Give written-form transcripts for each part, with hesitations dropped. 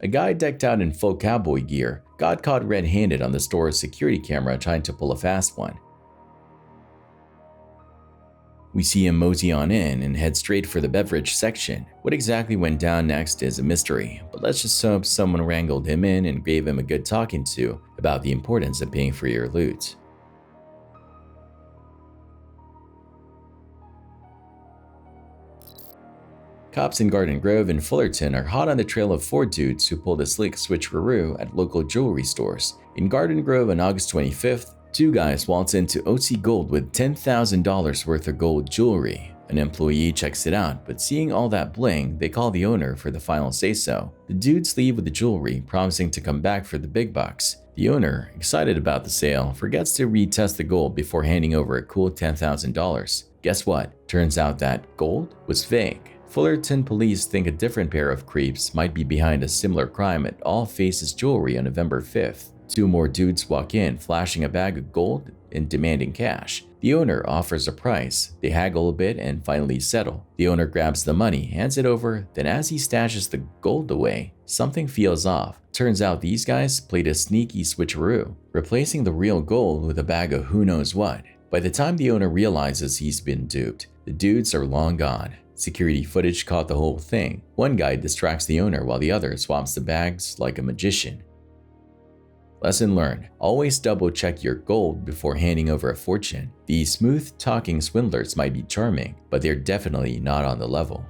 A guy decked out in full cowboy gear got caught red-handed on the store's security camera trying to pull a fast one. We see him mosey on in and head straight for the beverage section. What exactly went down next is a mystery, but let's just hope someone wrangled him in and gave him a good talking to about the importance of paying for your loot. Cops in Garden Grove and Fullerton are hot on the trail of 4 dudes who pulled a slick switcheroo at local jewelry stores. In Garden Grove on August 25th, 2 guys waltz into OC Gold with $10,000 worth of gold jewelry. An employee checks it out, but seeing all that bling, they call the owner for the final say-so. The dudes leave with the jewelry, promising to come back for the big bucks. The owner, excited about the sale, forgets to retest the gold before handing over a cool $10,000. Guess what? Turns out that gold was fake. Fullerton police think a different pair of creeps might be behind a similar crime at All Faces Jewelry on November 5th. 2 more dudes walk in, flashing a bag of gold and demanding cash. The owner offers a price. They haggle a bit and finally settle. The owner grabs the money, hands it over, then as he stashes the gold away, something feels off. Turns out these guys played a sneaky switcheroo, replacing the real gold with a bag of who knows what. By the time the owner realizes he's been duped, the dudes are long gone. Security footage caught the whole thing. One guy distracts the owner while the other swaps the bags like a magician. Lesson learned: always double check your gold before handing over a fortune. These smooth talking swindlers might be charming, but they're definitely not on the level.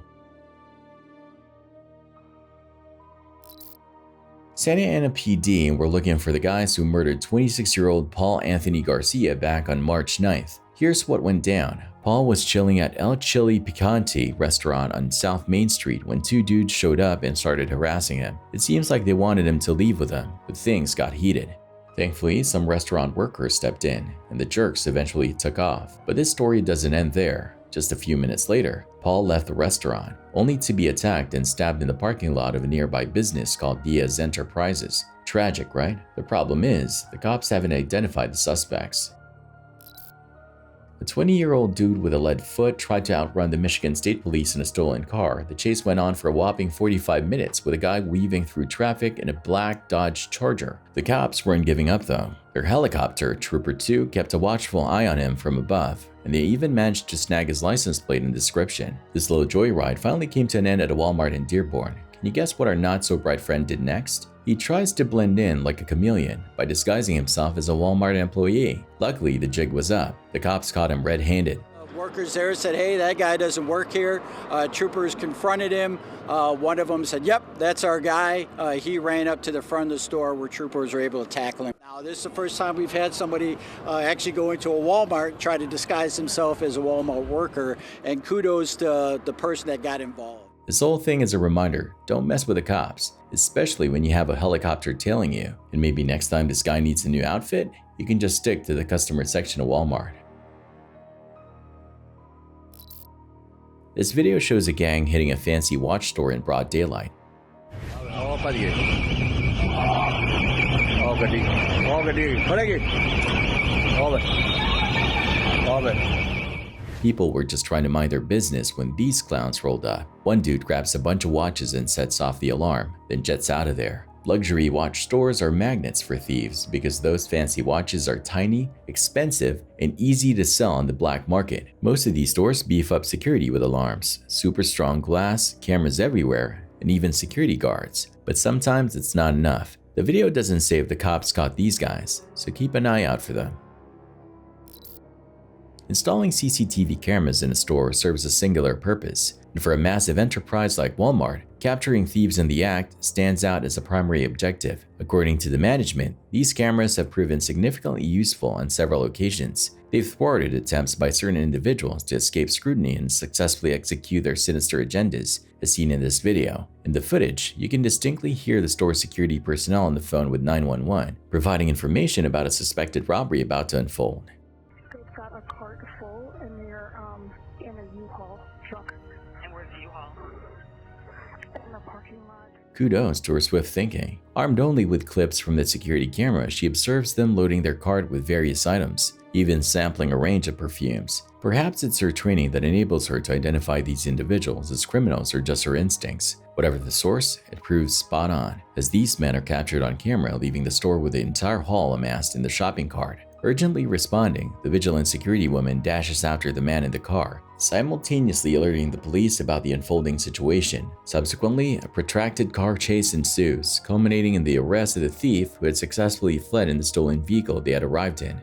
Santa Ana PD were looking for the guys who murdered 26-year-old Paul Anthony Garcia back on March 9th. Here's what went down. Paul was chilling at El Chili Picante restaurant on South Main Street when 2 dudes showed up and started harassing him. It seems like they wanted him to leave with them, but things got heated. Thankfully, some restaurant workers stepped in, and the jerks eventually took off. But this story doesn't end there. Just a few minutes later, Paul left the restaurant, only to be attacked and stabbed in the parking lot of a nearby business called Diaz Enterprises. Tragic, right? The problem is, the cops haven't identified the suspects. A 20-year-old dude with a lead foot tried to outrun the Michigan State Police in a stolen car. The chase went on for a whopping 45 minutes with a guy weaving through traffic in a black Dodge Charger. The cops weren't giving up though. Their helicopter, Trooper 2, kept a watchful eye on him from above, and they even managed to snag his license plate and description. This little joyride finally came to an end at a Walmart in Dearborn. Can you guess what our not-so-bright friend did next? He tries to blend in like a chameleon by disguising himself as a Walmart employee. Luckily, the jig was up. The cops caught him red-handed. Workers there said, hey, that guy doesn't work here. Troopers confronted him. One of them said, yep, that's our guy. He ran up to the front of the store where troopers were able to tackle him. Now, this is the first time we've had somebody actually go into a Walmart, try to disguise himself as a Walmart worker, and kudos to the person that got involved. This whole thing is a reminder, don't mess with the cops, especially when you have a helicopter tailing you. And maybe next time this guy needs a new outfit, you can just stick to the customer section of Walmart. This video shows a gang hitting a fancy watch store in broad daylight. People were just trying to mind their business when these clowns rolled up. One dude grabs a bunch of watches and sets off the alarm, then jets out of there. Luxury watch stores are magnets for thieves because those fancy watches are tiny, expensive, and easy to sell on the black market. Most of these stores beef up security with alarms, super strong glass, cameras everywhere, and even security guards. But sometimes it's not enough. The video doesn't say if the cops caught these guys, so keep an eye out for them. Installing CCTV cameras in a store serves a singular purpose, and for a massive enterprise like Walmart, capturing thieves in the act stands out as a primary objective. According to the management, these cameras have proven significantly useful on several occasions. They've thwarted attempts by certain individuals to escape scrutiny and successfully execute their sinister agendas, as seen in this video. In the footage, you can distinctly hear the store security personnel on the phone with 911, providing information about a suspected robbery about to unfold. They've got a cart full and they're in a U-Haul truck. And where's the U-Haul? In the parking lot. Kudos to her swift thinking. Armed only with clips from the security camera, she observes them loading their cart with various items, even sampling a range of perfumes. Perhaps it's her training that enables her to identify these individuals as criminals or just her instincts. Whatever the source, it proves spot on, as these men are captured on camera leaving the store with the entire haul amassed in the shopping cart. Urgently responding, the vigilant security woman dashes after the man in the car, simultaneously alerting the police about the unfolding situation. Subsequently, a protracted car chase ensues, culminating in the arrest of the thief who had successfully fled in the stolen vehicle they had arrived in.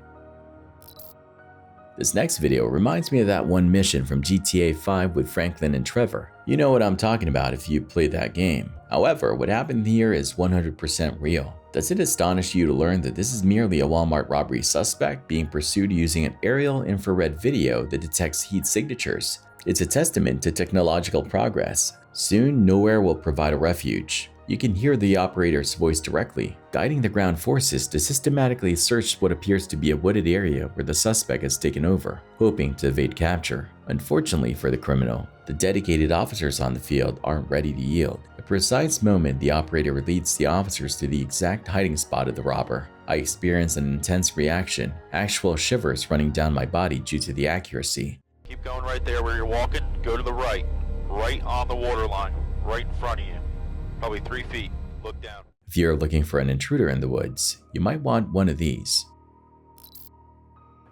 This next video reminds me of that one mission from GTA 5 with Franklin and Trevor. You know what I'm talking about if you played that game. However, what happened here is 100% real. Does it astonish you to learn that this is merely a Walmart robbery suspect being pursued using an aerial infrared video that detects heat signatures? It's a testament to technological progress. Soon, nowhere will provide a refuge. You can hear the operator's voice directly, guiding the ground forces to systematically search what appears to be a wooded area where the suspect has taken over, hoping to evade capture. Unfortunately for the criminal, the dedicated officers on the field aren't ready to yield. At the precise moment the operator leads the officers to the exact hiding spot of the robber, I experienced an intense reaction, actual shivers running down my body due to the accuracy. Keep going right there where you're walking, go to the right on the waterline, right in front of you. Probably 3 feet. Look down. If you're looking for an intruder in the woods, you might want one of these.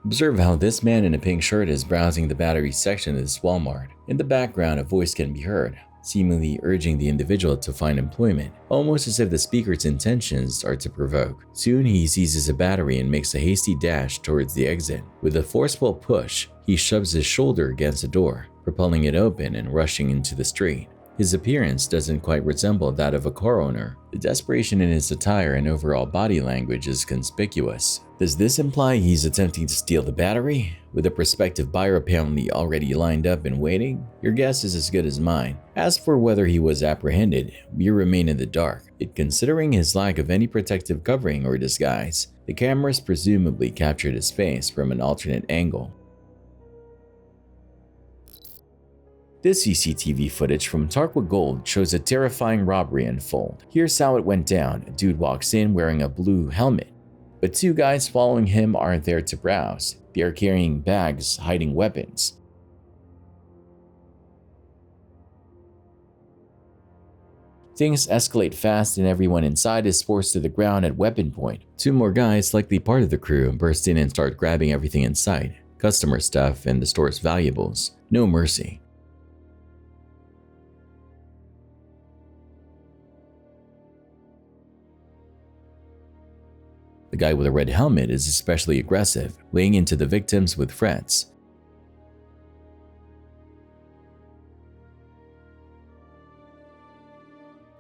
Observe how this man in a pink shirt is browsing the battery section of this Walmart. In the background, a voice can be heard, seemingly urging the individual to find employment, almost as if the speaker's intentions are to provoke. Soon he seizes a battery and makes a hasty dash towards the exit. With a forceful push, he shoves his shoulder against the door, propelling it open and rushing into the street. His appearance doesn't quite resemble that of a car owner. The desperation in his attire and overall body language is conspicuous. Does this imply he's attempting to steal the battery? With a prospective buyer apparently already lined up and waiting? Your guess is as good as mine. As for whether he was apprehended, we remain in the dark. Yet considering his lack of any protective covering or disguise, the cameras presumably captured his face from an alternate angle. This CCTV footage from Tarkwa Gold shows a terrifying robbery unfold. Here's how it went down. A dude walks in wearing a blue helmet, but 2 guys following him aren't there to browse. They are carrying bags hiding weapons. Things escalate fast and everyone inside is forced to the ground at weapon point. 2 more guys, likely part of the crew, burst in and start grabbing everything in sight. Customer stuff and the store's valuables. No mercy. The guy with a red helmet is especially aggressive, laying into the victims with threats.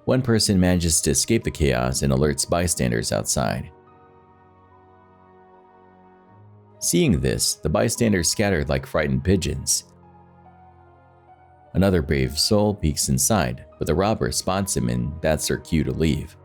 One person manages to escape the chaos and alerts bystanders outside. Seeing this, the bystanders scattered like frightened pigeons. Another brave soul peeks inside, but the robber spots him and that's their cue to leave.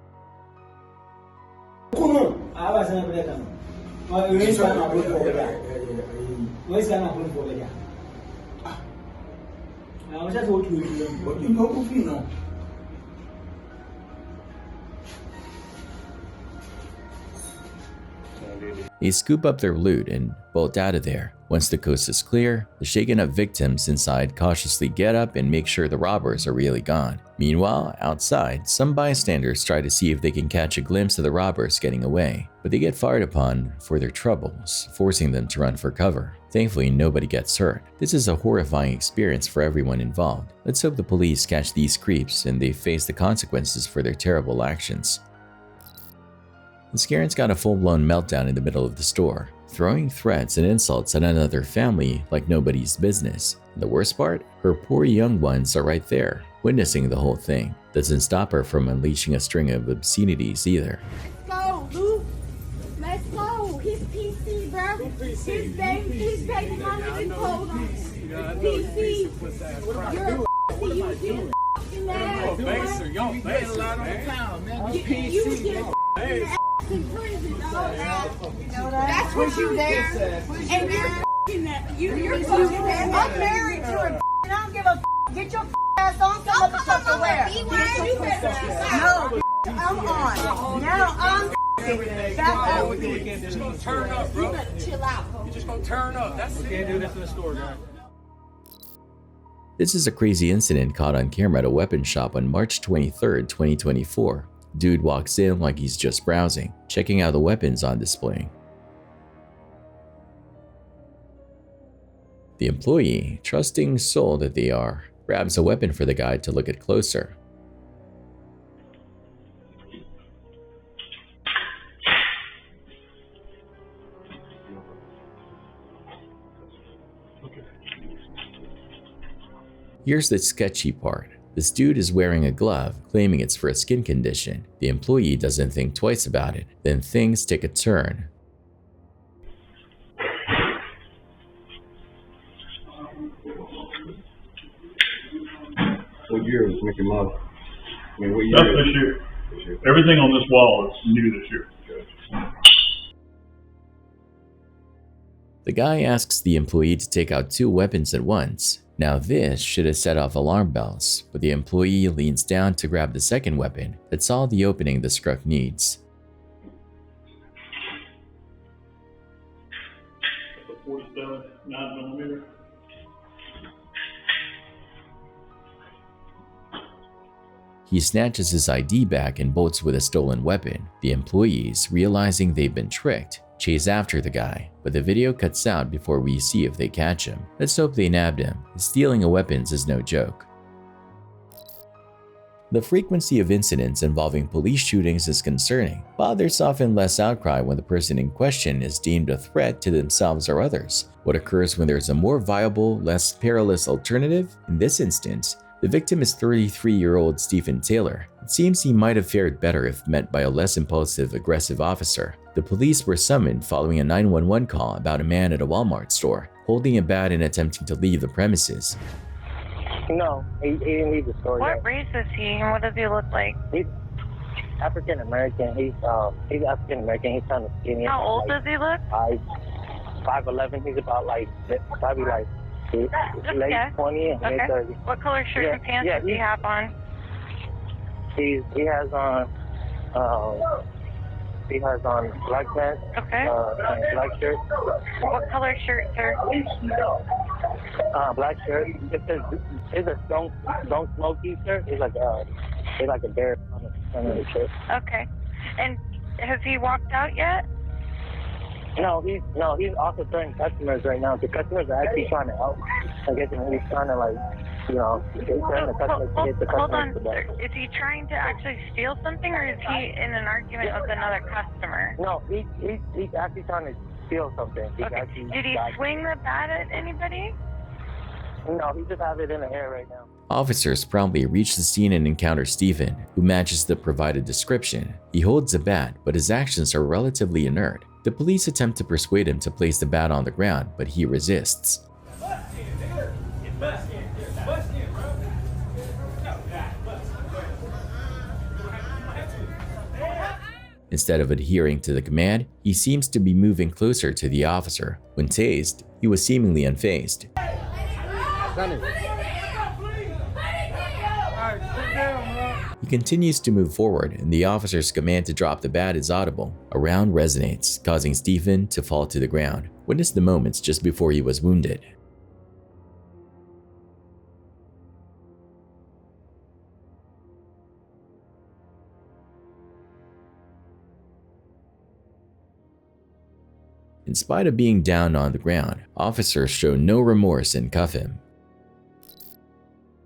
They scoop up their loot and bolt out of there. Once the coast is clear, the shaken up victims inside cautiously get up and make sure the robbers are really gone. Meanwhile, outside, some bystanders try to see if they can catch a glimpse of the robbers getting away, but they get fired upon for their troubles, forcing them to run for cover. Thankfully, nobody gets hurt. This is a horrifying experience for everyone involved. Let's hope the police catch these creeps and they face the consequences for their terrible actions. The Scaren's got a full-blown meltdown in the middle of the store, throwing threats and insults at another family like nobody's business. And the worst part? Her poor young ones are right there, witnessing the whole thing. Doesn't stop her from unleashing a string of obscenities either. Let's go, Luke. Let's go. He's PC, bro. His baby mama can hold on. PC. You're a PC. You get f***ing ass. Y'all face a lot on the town, man. You get f***ing ass in prison, dog. That's what you there. And you're f***ing that. You're fucking that. I'm married to a I don't give a f***. Get your ass on some motherfucker where. No, I'm on. Now I'm back over. You just gonna turn up, bro. You better chill out. You just gonna turn up. That's it. Can't do this in the store, guys. This is a crazy incident caught on camera at a weapon shop on March 23, 2024. Dude walks in like he's just browsing, checking out the weapons on display. The employee, trusting soul that they are, grabs a weapon for the guy to look at closer. Here's the sketchy part. This dude is wearing a glove, claiming it's for a skin condition. The employee doesn't think twice about it. Then things take a turn. What year was Mickey Mouse? I mean, what year? That's this year. Everything on this wall is new this year. The guy asks the employee to take out 2 weapons at once. Now this should have set off alarm bells, but the employee leans down to grab the second weapon. That's all the opening the scruff needs. The 47 9mm. He snatches his ID back and bolts with a stolen weapon. The employees, realizing they've been tricked, chase after the guy, but the video cuts out before we see if they catch him. Let's hope they nabbed him. Stealing a weapons is no joke. The frequency of incidents involving police shootings is concerning, while there's often less outcry when the person in question is deemed a threat to themselves or others. What occurs when there's a more viable, less perilous alternative? In this instance, the victim is 33-year-old Stephen Taylor. It seems he might have fared better if met by a less impulsive, aggressive officer. The police were summoned following a 911 call about a man at a Walmart store, holding a bat and attempting to leave the premises. No, he didn't leave the store yet. What race is he and what does he look like? He's African American. He's African American. He's kind of skinny. How old does he look? 5'11". He's about probably late 20 and mid 30. What color shirt and pants does he have on? He has on black pants. Okay. And black shirt. What color shirt, sir? Black shirt. It's a don't smoke t-shirt. It's like a bear on the front of the shirt. Okay. And has he walked out yet? No, he's also throwing customers right now. The customers are actually trying to help. I guess he's trying to he's trying the customers to get the customers. Hold on, sir. Is he trying to actually steal something, or is he in an argument with another customer? No, he's actually trying to steal something. Okay. Did he swing the bat at anybody? No, he just has it in the air right now. Officers promptly reach the scene and encounter Stephen, who matches the provided description. He holds a bat, but his actions are relatively inert. The police attempt to persuade him to place the bat on the ground, but he resists. Instead of adhering to the command, he seems to be moving closer to the officer. When tased, he was seemingly unfazed. He continues to move forward, and the officer's command to drop the bat is audible. A round resonates, causing Stephen to fall to the ground. Witness the moments just before he was wounded. In spite of being down on the ground, officers show no remorse and cuff him.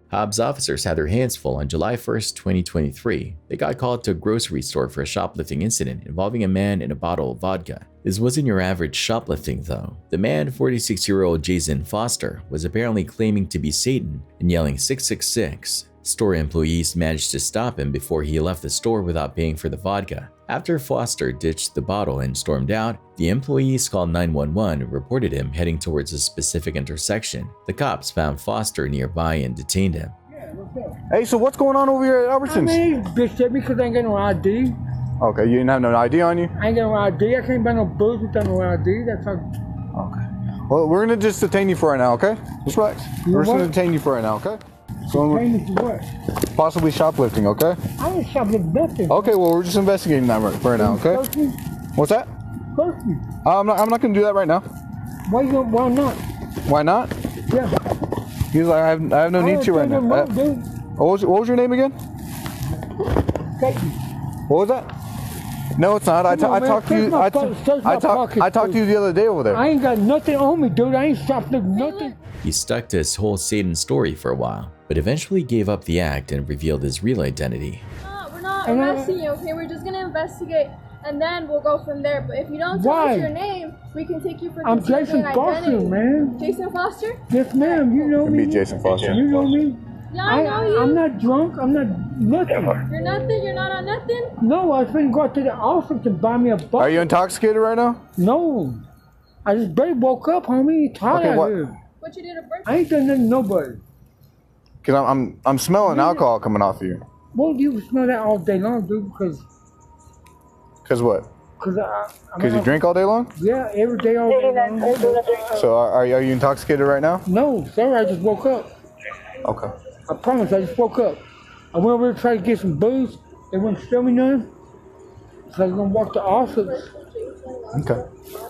Hobbs officers had their hands full on July 1st, 2023. They got called to a grocery store for a shoplifting incident involving a man and a bottle of vodka. This wasn't your average shoplifting though. The man, 46-year-old Jason Foster, was apparently claiming to be Satan and yelling 666. Store employees managed to stop him before he left the store without paying for the vodka. After Foster ditched the bottle and stormed out, the employees called 911 and reported him heading towards a specific intersection. The cops found Foster nearby and detained him. Hey, so what's going on over here at Albertsons? I mean, bitch hit me because I ain't got no ID. Okay, you didn't have no ID on you? I ain't got no ID. I can't buy no booze without no ID. That's how. Okay. Well, we're gonna just detain you for right now, okay? Just relax. We're just gonna detain you for right now, okay? So Detain me for what? possibly shoplifting, okay? I ain't shoplifting nothing. Okay, well, we're just investigating that right now, okay? Search me? What's that? Search me. I'm not gonna do that right now. Why not? Why not? Yeah. He's like, I have no need to right now. What was your name again? What was that? No, it's not. I talked to you. I talked to you the other day over there. I ain't got nothing on me, dude. I ain't stopped nothing. He stuck to his whole Satan story for a while, but eventually gave up the act and revealed his real identity. We're not arresting you, okay? We're just gonna investigate, and then we'll go from there. But if you don't tell us your name, we can take you for I'm Jason Foster, man. Jason Foster? Yes, ma'am. You know me. Be Jason Foster. You know me. Yeah, I know you. I'm not drunk. I'm not nothing. You're nothing? You're not on nothing? No, I was finna go out to the office to buy me a bucket. Are you intoxicated right now? No. I just barely woke up, homie. Tired out here. What you did at birthday? I ain't done nothing to nobody. Cause I'm smelling alcohol coming off of you. Well, you smell that all day long, dude. Cause what? Cause you drink all day long? Yeah, every day all day long. So are you intoxicated right now? No, sir. I just woke up. Okay. I promise. I just woke up. I went over to try to get some booze. They wouldn't show me none. So I was gonna walk to office. Okay.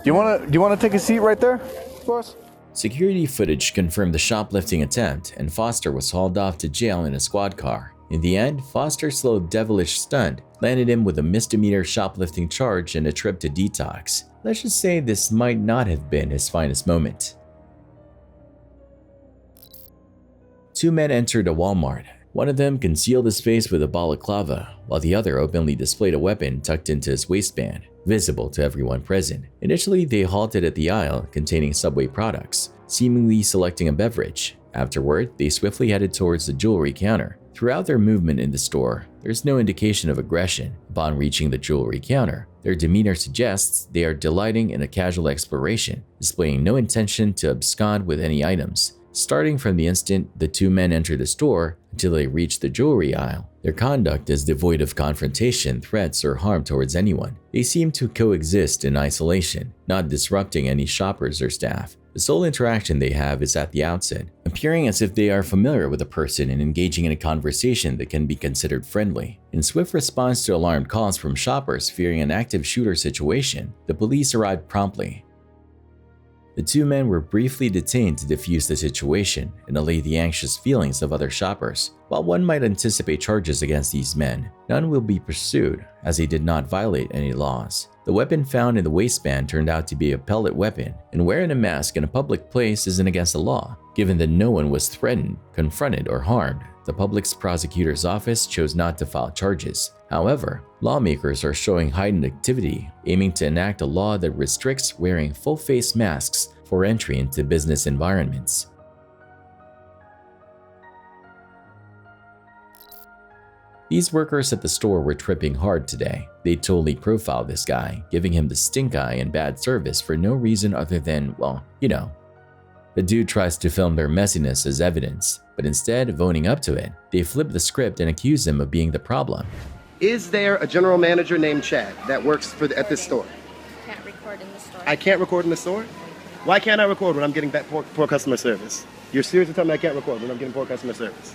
Do you wanna take a seat right there for us? Security footage confirmed the shoplifting attempt, and Foster was hauled off to jail in a squad car. In the end, Foster's slow devilish stunt landed him with a misdemeanor shoplifting charge and a trip to detox. Let's just say this might not have been his finest moment. Two men entered a Walmart. One of them concealed his face with a balaclava, while the other openly displayed a weapon tucked into his waistband, visible to everyone present. Initially, they halted at the aisle containing Subway products, seemingly selecting a beverage. Afterward, they swiftly headed towards the jewelry counter. Throughout their movement in the store, there's no indication of aggression. Upon reaching the jewelry counter, their demeanor suggests they are delighting in a casual exploration, displaying no intention to abscond with any items. Starting from the instant the two men enter the store until they reach the jewelry aisle, their conduct is devoid of confrontation, threats, or harm towards anyone. They seem to coexist in isolation, not disrupting any shoppers or staff. The sole interaction they have is at the outset, appearing as if they are familiar with a person and engaging in a conversation that can be considered friendly. In swift response to alarmed calls from shoppers fearing an active shooter situation, the police arrived promptly. The two men were briefly detained to defuse the situation and allay the anxious feelings of other shoppers. While one might anticipate charges against these men, none will be pursued as they did not violate any laws. The weapon found in the waistband turned out to be a pellet weapon, and wearing a mask in a public place isn't against the law. Given that no one was threatened, confronted, or harmed, the public prosecutor's office chose not to file charges. However, lawmakers are showing heightened activity, aiming to enact a law that restricts wearing full-face masks for entry into business environments. These workers at the store were tripping hard today. They totally profiled this guy, giving him the stink eye and bad service for no reason other than, well, you know. The dude tries to film their messiness as evidence, but instead of owning up to it, they flip the script and accuse him of being the problem. Is there a general manager named Chad that works at this store? Can't record in the store. I can't record in the store? Why can't I record when I'm getting poor customer service? You're seriously telling me I can't record when I'm getting poor customer service?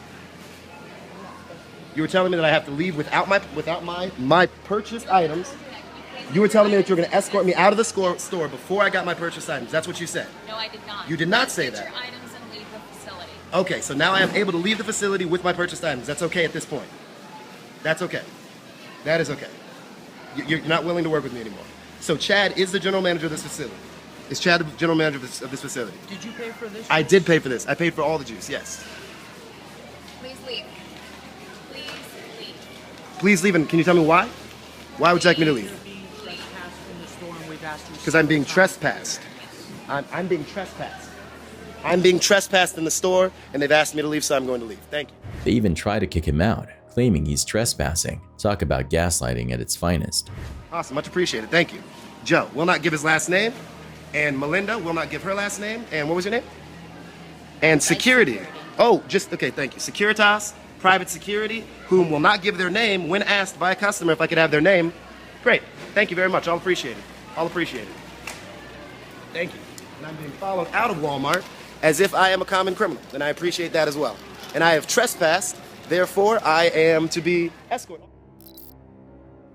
You were telling me that I have to leave without my purchased items. You were telling me that you were going to escort me out of the store before I got my purchased items. That's what you said. No, I did not. You did not say that. Get your items and leave the facility. Okay, so now I am able to leave the facility with my purchased items. That's okay at this point. That's okay. That is okay. You're not willing to work with me anymore. So Chad is the general manager of this facility. Is Chad the general manager of this facility? Did you pay for this? I did pay for this. I paid for all the juice, yes. Please leave. Please leave. Please leave, and can you tell me why? Why would you like me to leave? Because I'm being trespassed. I'm being trespassed. I'm being trespassed in the store, and they've asked me to leave, so I'm going to leave. Thank you. They even try to kick him out, claiming he's trespassing. Talk about gaslighting at its finest. Awesome, much appreciated. Thank you. Joe will not give his last name, and Melinda will not give her last name. And what was your name? And security. Oh, okay, thank you. Securitas, private security, whom will not give their name when asked by a customer if I could have their name. Great. Thank you very much. I'll appreciate it. I'll appreciate it. Thank you. And I'm being followed out of Walmart as if I am a common criminal, and I appreciate that as well. And I have trespassed, therefore I am to be escorted.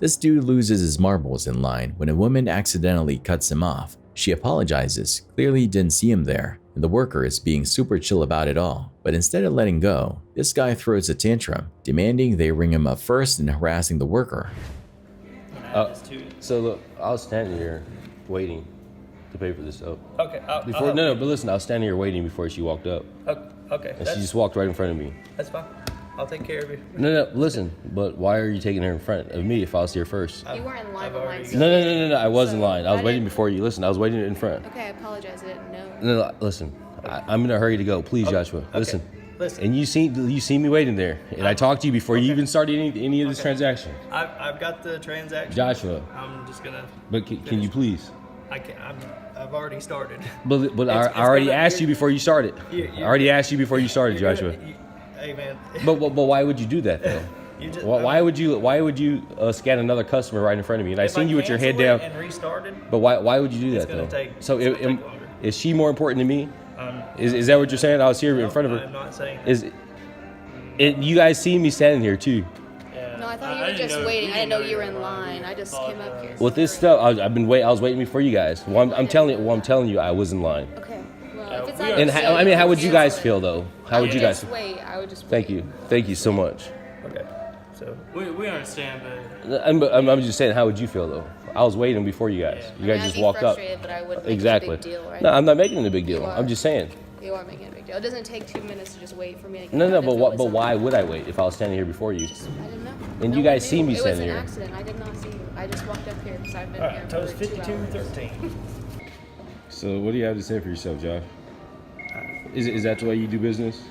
This dude loses his marbles in line when a woman accidentally cuts him off. She apologizes, clearly didn't see him there, and the worker is being super chill about it all. But instead of letting go, this guy throws a tantrum, demanding they ring him up first and harassing the worker. So look, I was standing here waiting to pay for this soap. Okay. No, but listen, I was standing here waiting before she walked up. Okay. And she just walked right in front of me. That's fine. I'll take care of you. No, listen, but why are you taking her in front of me if I was here first? You weren't in line on mine. No, I was in line. I was waiting before you. Listen, I was waiting in front. Okay, I apologize. I didn't know. No, listen, I'm in a hurry to go. Please, Joshua, listen. Listen. And you see me waiting there, and I talked to you before you even started any of this transaction. I've got the transaction. Joshua. I'm just gonna. But can you please? I can't. I've already started. But I already asked you before you started. I already asked you before you started, Joshua. Hey man. But why would you do that though? Why would you scan another customer right in front of me? And I seen you with your head down. And restarted. But why would you do that though? So is she more important to me? Is that what you're saying? I was here in front of her. I'm not saying that. You guys see me standing here too. No, I thought you were just waiting. I didn't know you were in line. I just came up here. With this stuff, I was waiting before you guys. I'm telling you, I was in line. Okay. Well, if it's not And how would you guys feel though? How would you guys? I would just wait. Thank you so much. Okay. So we understand, but I'm just saying, how would you feel though? I was waiting before you guys. You guys just walked up. But I wouldn't make Exactly. it a big deal, right? No, I'm not making it a big deal. I'm just saying. You are making it a big deal. It doesn't take 2 minutes to just wait for me to get No, but why would I wait if I was standing here before you? I didn't know. And you guys see me standing here. It was an accident. I did not see you. I just walked up here because I've been here Toast for 2 hours. 5213. So what do you have to say for yourself, Josh? Is that the way you do business?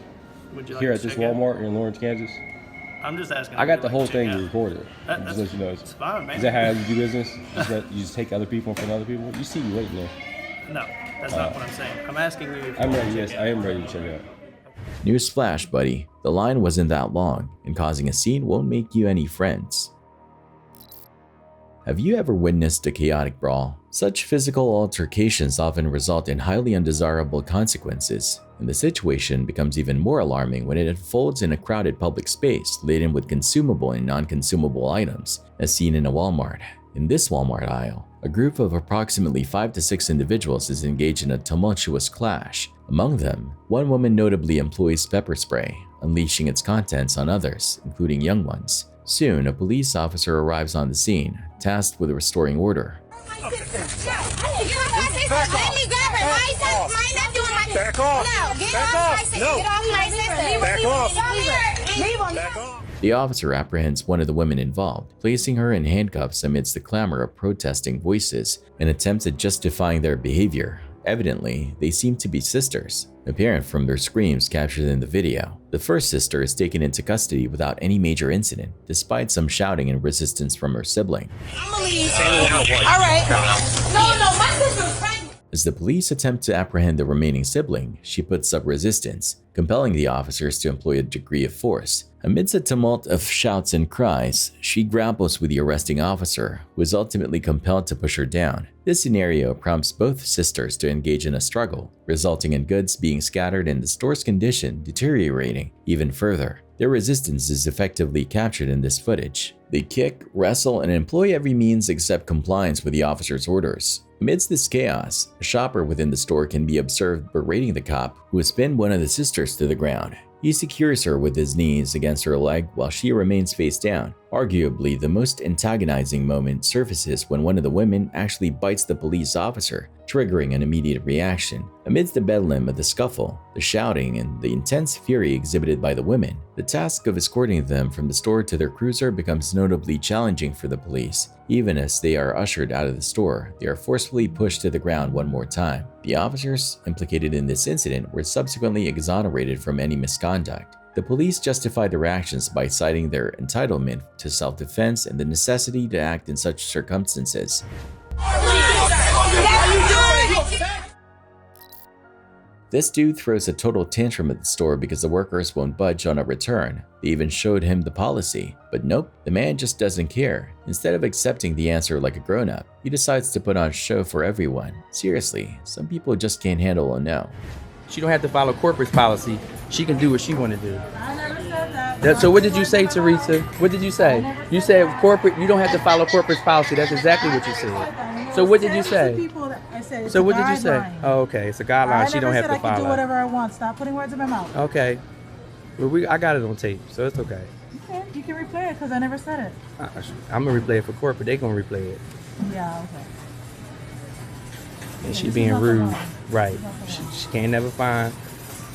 Would you like Here to at this check out? Walmart in Lawrence, Kansas? I'm just asking. I got the whole thing recorded. That's Just let you know. it's fine, man. Is that how you do business? You just take other people in front of other people? You see me waiting there. No, that's not what I'm saying. I'm asking you if I'm you ready, wanna yes, check I am out. ready to check out. Newsflash, buddy. The line wasn't that long, and causing a scene won't make you any friends. Have you ever witnessed a chaotic brawl? Such physical altercations often result in highly undesirable consequences, and the situation becomes even more alarming when it unfolds in a crowded public space laden with consumable and non-consumable items, as seen in a Walmart. In this Walmart aisle, a group of approximately 5 to 6 individuals is engaged in a tumultuous clash. Among them, one woman notably employs pepper spray, unleashing its contents on others, including young ones. Soon, a police officer arrives on the scene, tasked with restoring order. Back off! Back off! No! Back off! The officer apprehends one of the women involved, placing her in handcuffs amidst the clamor of protesting voices and attempts at justifying their behavior. Evidently, they seem to be sisters, apparent from their screams captured in the video. The first sister is taken into custody without any major incident, despite some shouting and resistance from her sibling. Alright. No, my sister's pregnant. As the police attempt to apprehend the remaining sibling, she puts up resistance, compelling the officers to employ a degree of force. Amidst a tumult of shouts and cries, she grapples with the arresting officer, who is ultimately compelled to push her down. This scenario prompts both sisters to engage in a struggle, resulting in goods being scattered and the store's condition deteriorating even further. Their resistance is effectively captured in this footage. They kick, wrestle, and employ every means except compliance with the officer's orders. Amidst this chaos, a shopper within the store can be observed berating the cop, who has pinned one of the sisters to the ground. He secures her with his knees against her leg while she remains face down. Arguably, the most antagonizing moment surfaces when one of the women actually bites the police officer, triggering an immediate reaction. Amidst the bedlam of the scuffle, the shouting, and the intense fury exhibited by the women, the task of escorting them from the store to their cruiser becomes notably challenging for the police. Even as they are ushered out of the store, they are forcefully pushed to the ground one more time. The officers implicated in this incident were subsequently exonerated from any misconduct. The police justified their actions by citing their entitlement to self-defense and the necessity to act in such circumstances. This dude throws a total tantrum at the store because the workers won't budge on a return. They even showed him the policy, but nope, the man just doesn't care. Instead of accepting the answer like a grown-up, he decides to put on a show for everyone. Seriously, some people just can't handle a no. She don't have to follow corporate policy. She can do what she want to do. I never said that. So what did you say, Teresa? What did you say? You said corporate. You don't have to follow corporate policy. That's exactly what you said. So what did you say? People that I said it's So a what did you say? guideline. Oh, okay. It's a guideline. She don't have to I can do follow. whatever I want. Stop putting words in my mouth. Okay. Well, I got it on tape, so it's okay. Okay, you can replay it because I never said it. I'm gonna replay it for corporate. They gonna replay it. Yeah, okay. And she this being is rude. nothing wrong. Right. She can't never find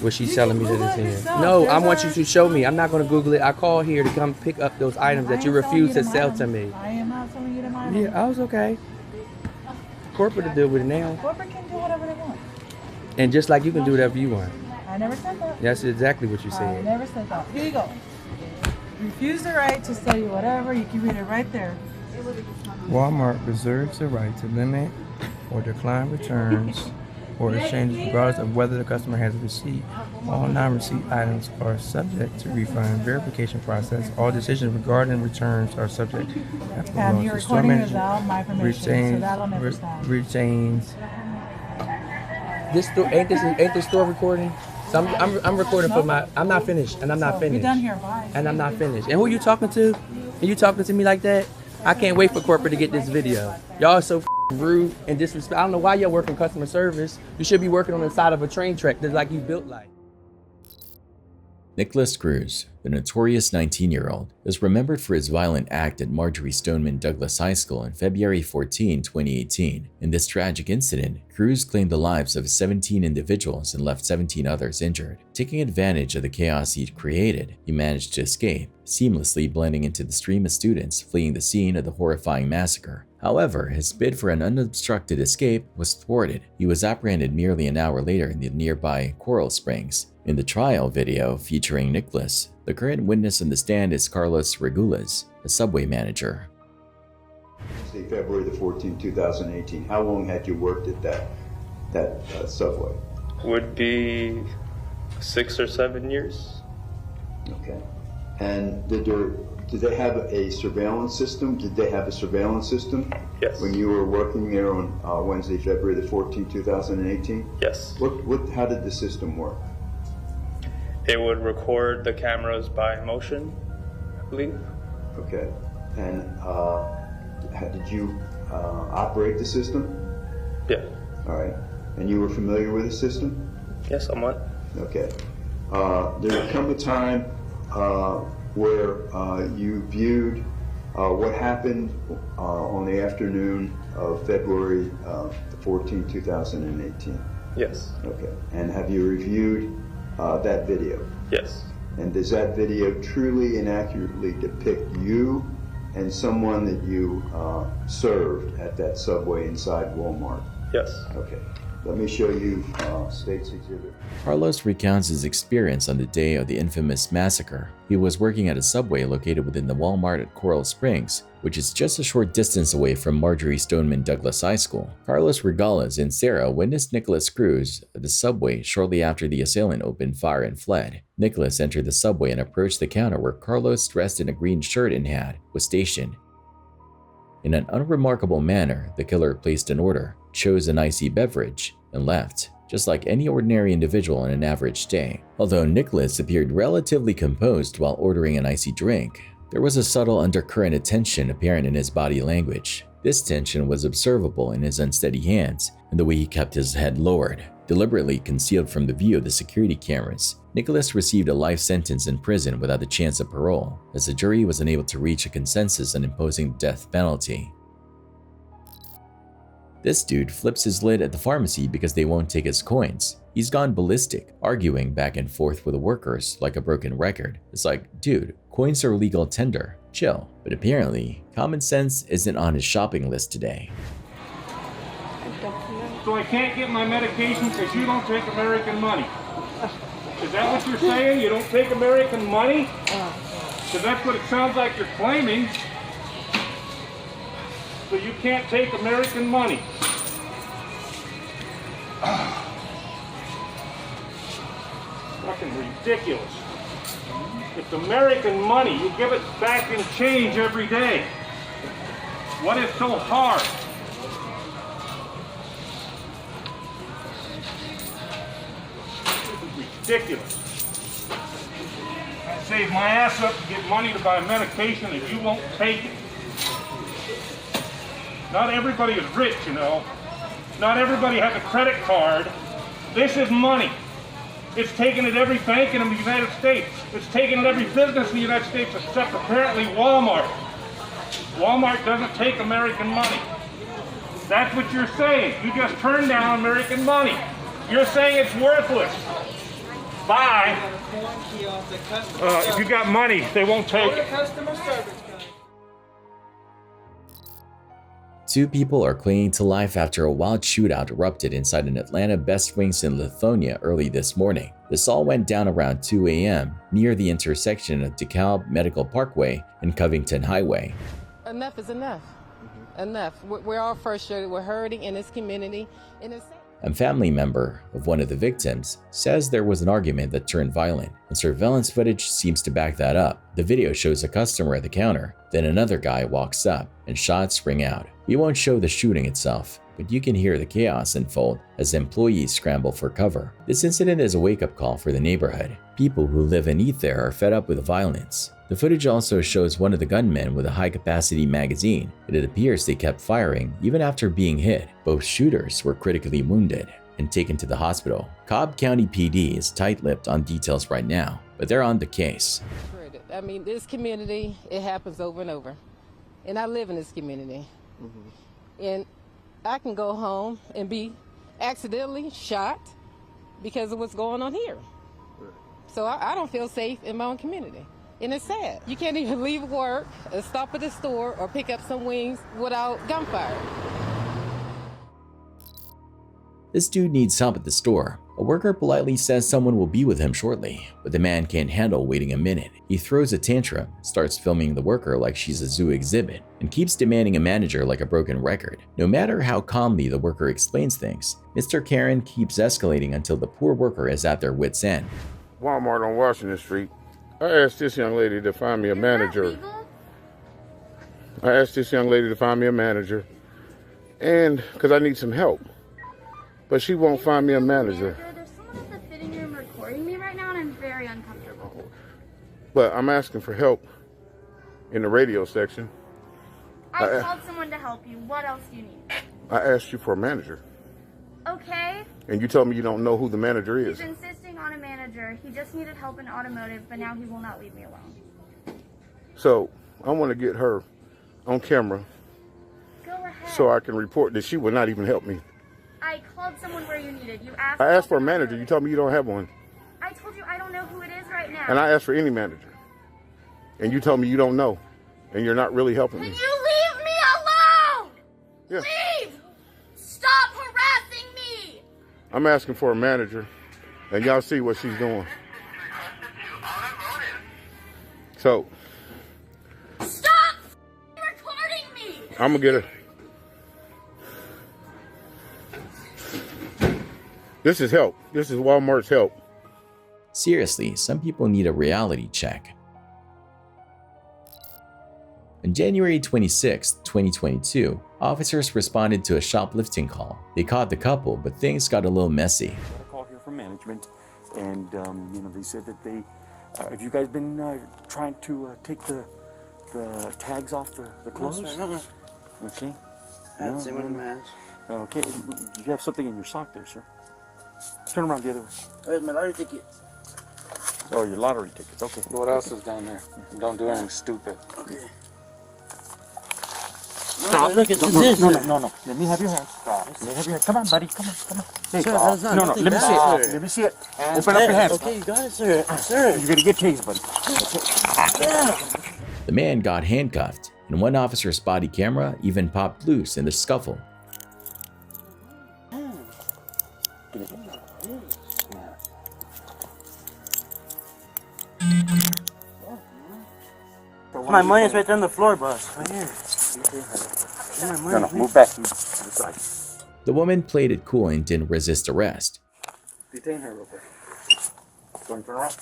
what she's You telling can me that Google it's it in here. yourself. No, I There's want a- you to show me. I'm not gonna Google it. I call here to come pick up those items that you I ain't telling refuse to to sell mine. to me. I am not telling you to mine. Yeah, I was okay. Corporate to deal with it now. Corporate can do whatever they want. And just like you can do whatever you want. I never said that. That's exactly what you I said. never said that. Here you go. Refuse the right to study whatever. You can read it right there. Walmart reserves the right to limit or decline returns or exchanges regardless of whether the customer has a receipt. All non-receipt items are subject to refund verification process. All decisions regarding returns are subject to And you're recording without my permission, so that'll never stop. Retains. This store ain't this store recording? So I'm recording for my. I'm not finished, and I'm not So, finished. We're done here. Bye. And I'm not finished. And who you talking to? Are you talking to me like that? I can't wait for corporate to get this video. Y'all are so rude and disrespectful. I don't know why y'all working customer service. You should be working on the side of a train track that's like you built like. Nicholas Cruz, the notorious 19-year-old, is remembered for his violent act at Marjory Stoneman Douglas High School on February 14, 2018. In this tragic incident, Cruz claimed the lives of 17 individuals and left 17 others injured. Taking advantage of the chaos he'd created, he managed to escape, seamlessly blending into the stream of students fleeing the scene of the horrifying massacre. However, his bid for an unobstructed escape was thwarted. He was apprehended merely an hour later in the nearby Coral Springs. In the trial video featuring Nicholas, the current witness on the stand is Carlos Regulas, a subway manager. Say February the 14th, 2018. How long had you worked at that subway? Would be 6 or 7 years. Okay. And did they have a surveillance system? Did they have a surveillance system? Yes. When you were working there on Wednesday, February the 14th, 2018? Yes. How did the system work? It would record the cameras by motion, I believe. Okay. And did you operate the system? Yeah. All right. And you were familiar with the system? Yes, somewhat. Okay. There would come a time where you viewed what happened on the afternoon of February 14, 2018. Yes. Okay. And have you reviewed that video? Yes. And does that video truly and accurately depict you and someone that you served at that subway inside Walmart? Yes. Okay. Let me show you State's Exhibit. Carlos recounts his experience on the day of the infamous massacre. He was working at a subway located within the Walmart at Coral Springs, which is just a short distance away from Marjory Stoneman Douglas High School. Carlos Regalas and Sarah witnessed Nicholas Cruz at the subway shortly after the assailant opened fire and fled. Nicholas entered the subway and approached the counter where Carlos, dressed in a green shirt and hat, was stationed. In an unremarkable manner, the killer placed an order, chose an icy beverage, and left, just like any ordinary individual on an average day. Although Nicholas appeared relatively composed while ordering an icy drink, there was a subtle undercurrent of tension apparent in his body language. This tension was observable in his unsteady hands and the way he kept his head lowered, deliberately concealed from the view of the security cameras. Nicholas received a life sentence in prison without the chance of parole, as the jury was unable to reach a consensus on imposing the death penalty. This dude flips his lid at the pharmacy because they won't take his coins. He's gone ballistic, arguing back and forth with the workers like a broken record. It's like, dude, coins are legal tender, chill. But apparently, common sense isn't on his shopping list today. So I can't get my medication because you don't take American money. Is that what you're saying? You don't take American money? Because that's what it sounds like you're claiming. So you can't take American money. Fucking ridiculous. It's American money. You give it back in change every day. What is so hard? Ridiculous. I save my ass up to get money to buy medication and you won't take it. Not everybody is rich, you know. Not everybody has a credit card. This is money. It's taken at every bank in the United States. It's taken at every business in the United States except apparently Walmart. Walmart doesn't take American money. That's what you're saying. You just turned down American money. You're saying it's worthless. Bye. If you got money, they won't take it. Two people are clinging to life after a wild shootout erupted inside an Atlanta Best Wings in Lithonia early this morning. This all went down around 2 a.m. near the intersection of DeKalb Medical Parkway and Covington Highway. Enough is enough. Enough. We're all frustrated. We're hurting in this community. A family member of one of the victims says there was an argument that turned violent, and surveillance footage seems to back that up. The video shows a customer at the counter, then another guy walks up and shots ring out. We won't show the shooting itself, but you can hear the chaos unfold as employees scramble for cover. This incident is a wake-up call for the neighborhood. People who live and eat there are fed up with violence. The footage also shows one of the gunmen with a high-capacity magazine, and it appears they kept firing even after being hit. Both shooters were critically wounded and taken to the hospital. Cobb County PD is tight-lipped on details right now, but they're on the case. I mean, this community, it happens over and over. And I live in this community. And I can go home and be accidentally shot because of what's going on here. So I don't feel safe in my own community. And it's sad. You can't even leave work, stop at the store, or pick up some wings without gunfire. This dude needs help at the store. A worker politely says someone will be with him shortly, but the man can't handle waiting a minute. He throws a tantrum, starts filming the worker like she's a zoo exhibit, and keeps demanding a manager like a broken record. No matter how calmly the worker explains things, Mr. Karen keeps escalating until the poor worker is at their wits' end. Walmart on Washington Street. I asked this young lady to find me a manager. And because I need some help. But she won't find me a manager. There's someone in the fitting room recording me right now and I'm very uncomfortable. But I'm asking for help in the radio section. I called someone to help you. What else do you need? I asked you for a manager. Okay. And you told me you don't know who the manager is. He's insisting on a manager. He just needed help in automotive, but now he will not leave me alone. So I want to get her on camera. Go ahead. So I can report that she will not even help me. I called someone where you needed. You asked. I asked for a manager. You told me you don't have one. I told you I don't know who it is right now. And I asked for any manager. And you told me you don't know. And you're not really helping me. Can you leave me alone? Yeah. Leave! Stop harassing me! I'm asking for a manager. And y'all see what she's doing. So. Stop recording me! I'm going to get her. This is help. This is Walmart's help. Seriously, some people need a reality check. On January 26, 2022, officers responded to a shoplifting call. They caught the couple, but things got a little messy. I got a call here from management, and they said that they, have you guys been trying to take the tags off the clothes? No. Okay. That's him with a mask. Okay, you have something in your sock there, sir. Turn around the other way. Where's my lottery ticket? Oh, your lottery tickets. Okay. What else is down there? Don't do anything stupid. Okay. Stop. Look, it's No. Let me have your hand. Stop. Let me have your hand. Come on, buddy. Come on. Hey, sir, that's not no. Let me see it. Let me see it. Open up your hands. Okay, you got it, sir. Sir. You're gonna get tased, buddy. Yeah. The man got handcuffed, and one officer's body camera even popped loose in the scuffle. My money's right there on the floor, boss. Right here. No, move back. The woman played it cool and didn't resist arrest. Detain her real quick. Going to turn around?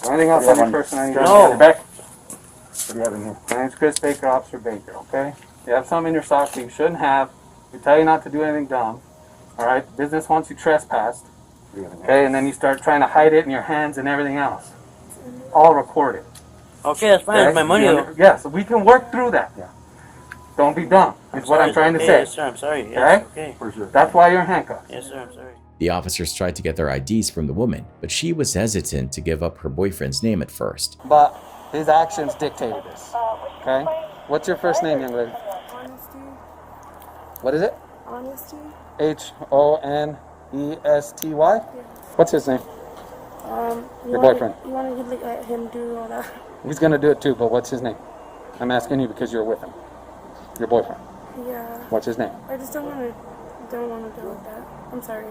Anything else on your person I need to No. Back. What do you have in here? My name's Chris Baker, Officer Baker, okay? You have something in your sock that you shouldn't have. We tell you not to do anything dumb. Alright? Business wants you trespassed. Okay, and then you start trying to hide it in your hands and everything else. All recorded. Okay, that's fine. Okay? It's my money, though. Yeah, so we can work through that. Yeah. Don't be dumb. Is what I'm trying to say. Yes, sir. I'm sorry. Yes, Okay? That's why you're handcuffed. Yes, sir. I'm sorry. The officers tried to get their IDs from the woman, but she was hesitant to give up her boyfriend's name at first. But his actions dictated this. Okay? What's your first name, young lady? Honesty. What is it? Honesty. Honesty? What's his name? Your boyfriend. You want to let him do all that? He's gonna do it too, but what's his name? I'm asking you because you're with him. Your boyfriend. Yeah. What's his name? I just don't want to deal with that. I'm sorry.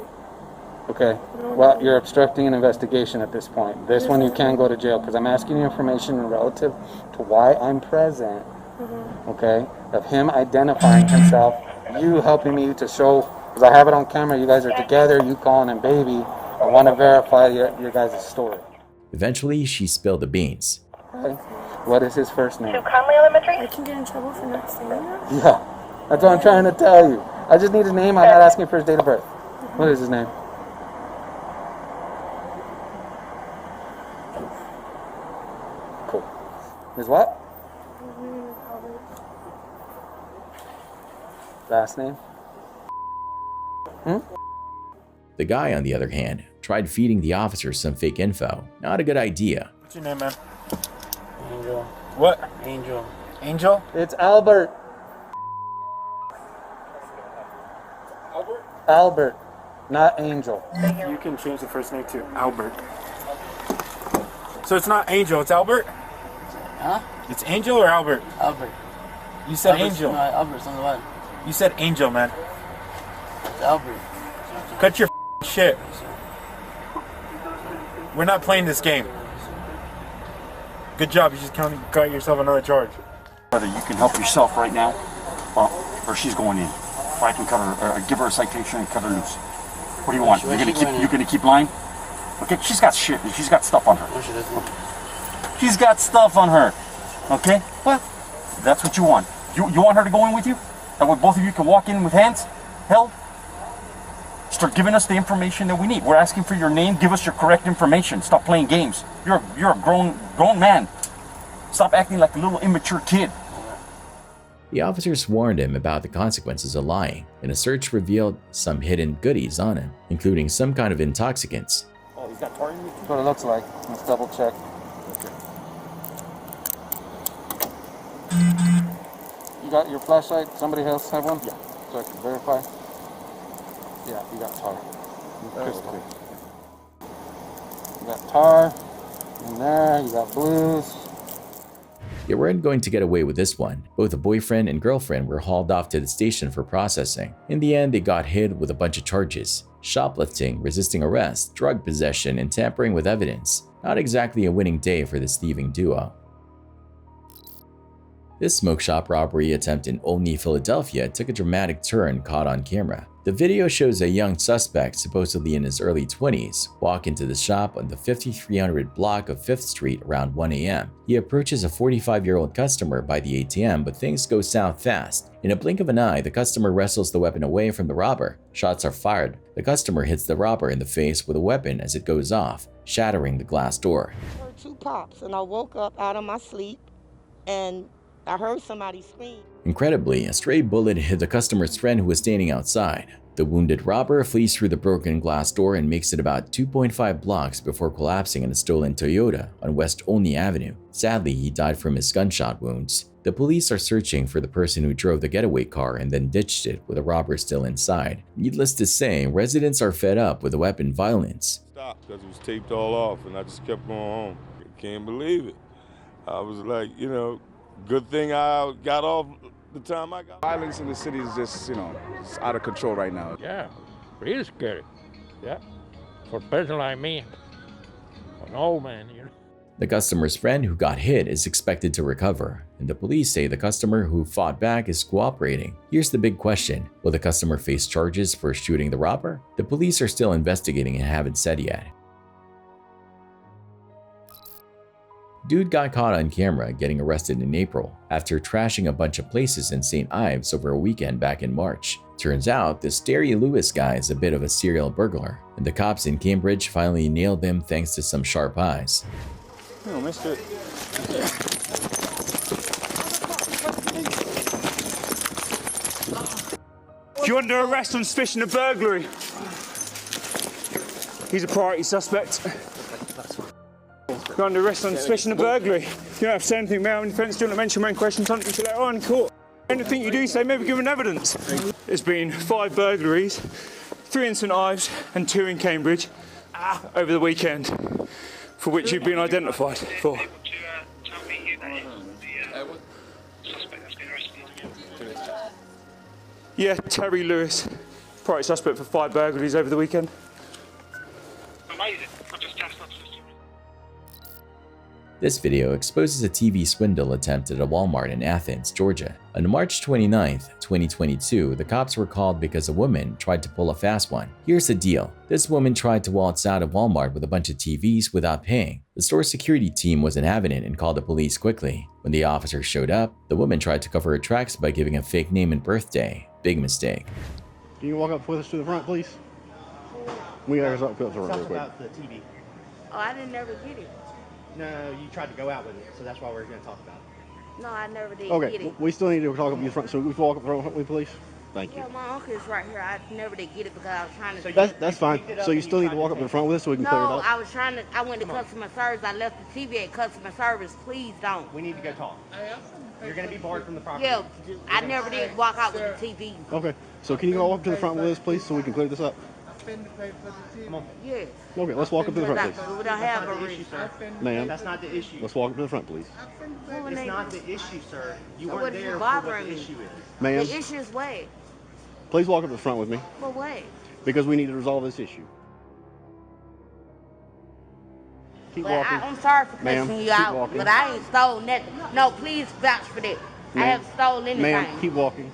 Okay. Well, you're obstructing an investigation at this point. This one you can go to jail because I'm asking you information relative to why I'm present. Okay? Of him identifying himself, you helping me to show, because I have it on camera, you guys are together, you calling him baby. I want to verify your guys' story. Eventually, she spilled the beans. Okay? What is his first name? I can get in trouble for not saying that. Yeah. That's what I'm trying to tell you. I just need his name. I'm not asking for his date of birth. What is his name? Cool. His what? Last name? The guy, on the other hand, tried feeding the officers some fake info. Not a good idea. What's your name, man? Angel. What? Angel. Angel? It's Albert. Albert, not Angel. You can change the first name to Albert. So it's not Angel, it's Albert? Huh? It's Angel or Albert? Albert. You said Albert's, Angel. No, Albert's on the one. You said Angel, man. It's Albert. Cut your shit. We're not playing this game. Good job, you just got yourself another charge. Brother, you can help yourself right now, or she's going in. Or I can cut her, or give her a citation and cut her loose. What do you want? You're gonna keep lying? Okay, she's got shit. She's got stuff on her. No, she doesn't. She's got stuff on her. Okay? Well, that's what you want. You want her to go in with you? That way both of you can walk in with hands held? Start giving us the information that we need. We're asking for your name. Give us your correct information. Stop playing games. You're a grown man. Stop acting like a little immature kid. The officers warned him about the consequences of lying, and a search revealed some hidden goodies on him, including some kind of intoxicants. Oh, he's got tar in you? That's what it looks like. Let's double check. You got your flashlight? Somebody else have one? Yeah. So I can verify? Yeah, you got tar. You got tar in there, you got blues. They weren't going to get away with this one. Both the boyfriend and girlfriend were hauled off to the station for processing. In the end, they got hit with a bunch of charges: shoplifting, resisting arrest, drug possession, and tampering with evidence. Not exactly a winning day for this thieving duo. This smoke shop robbery attempt in Olney, Philadelphia took a dramatic turn caught on camera. The video shows a young suspect, supposedly in his early 20s, walk into the shop on the 5300 block of 5th Street around 1 a.m. He approaches a 45-year-old customer by the ATM, but things go south fast. In a blink of an eye, the customer wrestles the weapon away from the robber. Shots are fired. The customer hits the robber in the face with a weapon as it goes off, shattering the glass door. I heard two pops, and I woke up out of my sleep, and I heard somebody scream. Incredibly, a stray bullet hit the customer's friend who was standing outside. The wounded robber flees through the broken glass door and makes it about 2.5 blocks before collapsing in a stolen Toyota on West Olney Avenue. Sadly, he died from his gunshot wounds. The police are searching for the person who drove the getaway car and then ditched it with the robber still inside. Needless to say, residents are fed up with the weapon violence. Stopped because it was taped all off, and I just kept going home. I can't believe it. I was like, you know, good thing I got off the time I got. Violence in the city is just, it's out of control right now. Yeah, really scary. Yeah, for a person like me, an old man, The customer's friend who got hit is expected to recover, and the police say the customer who fought back is cooperating. Here's the big question: will the customer face charges for shooting the robber? The police are still investigating and haven't said yet. Dude got caught on camera getting arrested in April after trashing a bunch of places in St. Ives over a weekend back in March. Turns out this Terry Lewis guy is a bit of a serial burglar, and the cops in Cambridge finally nailed him thanks to some sharp eyes. Oh, mister. You're under arrest on suspicion of burglary. He's a priority suspect. You're under arrest on suspicion of burglary. You don't have to say anything about any defence. Do you want to mention your main question? Something to later on in court. Anything you do say, maybe given evidence. There's been 5 burglaries, 3 in St Ives and 2 in Cambridge over the weekend, for which you've been identified for. Yeah, Terry Lewis, priority suspect for 5 burglaries over the weekend. Amazing. I just tested. This video exposes a TV swindle attempt at a Walmart in Athens, Georgia. On March 29, 2022, the cops were called because a woman tried to pull a fast one. Here's the deal. This woman tried to waltz out of Walmart with a bunch of TVs without paying. The store security team wasn't having it and called the police quickly. When the officers showed up, the woman tried to cover her tracks by giving a fake name and birthday. Big mistake. Can you walk up with us to the front, please? We gotta go up to the front real quick. About the TV. Oh, I didn't never get it. No, you tried to go out with it, so that's why we're going to talk about it. No, I never did get Okay, it. we still need to talk up to the front, so we can walk up the front, please? Thank you. Yeah, my uncle is right here. I never did get it because I was trying to. That's fine. So you still need to walk up to the front with us so we can clear it No, up? I was trying to. I went to customer service. I left the TV at customer service. Please don't. We need to go talk. You're going to be barred from the property. Yeah, I never did walk out with the TV. Okay, so can you go up to the front with us, please, so we can clear this up? Come on. Yes. Okay, let's walk up to the front, please. We don't have a reason. Ma'am. That's not the issue. Let's walk up to the front, please. It's not the issue, sir. You So weren't what is there for bothering what the me? issue is. Ma'am, The issue is what? please walk up to the front with me, But what? because we need to resolve this issue. Keep But walking. I'm sorry for Ma'am, cussing you keep out, walking. but I ain't stole nothing. No, please vouch for that. I Ma'am. haven't stolen anything. Ma'am, keep walking.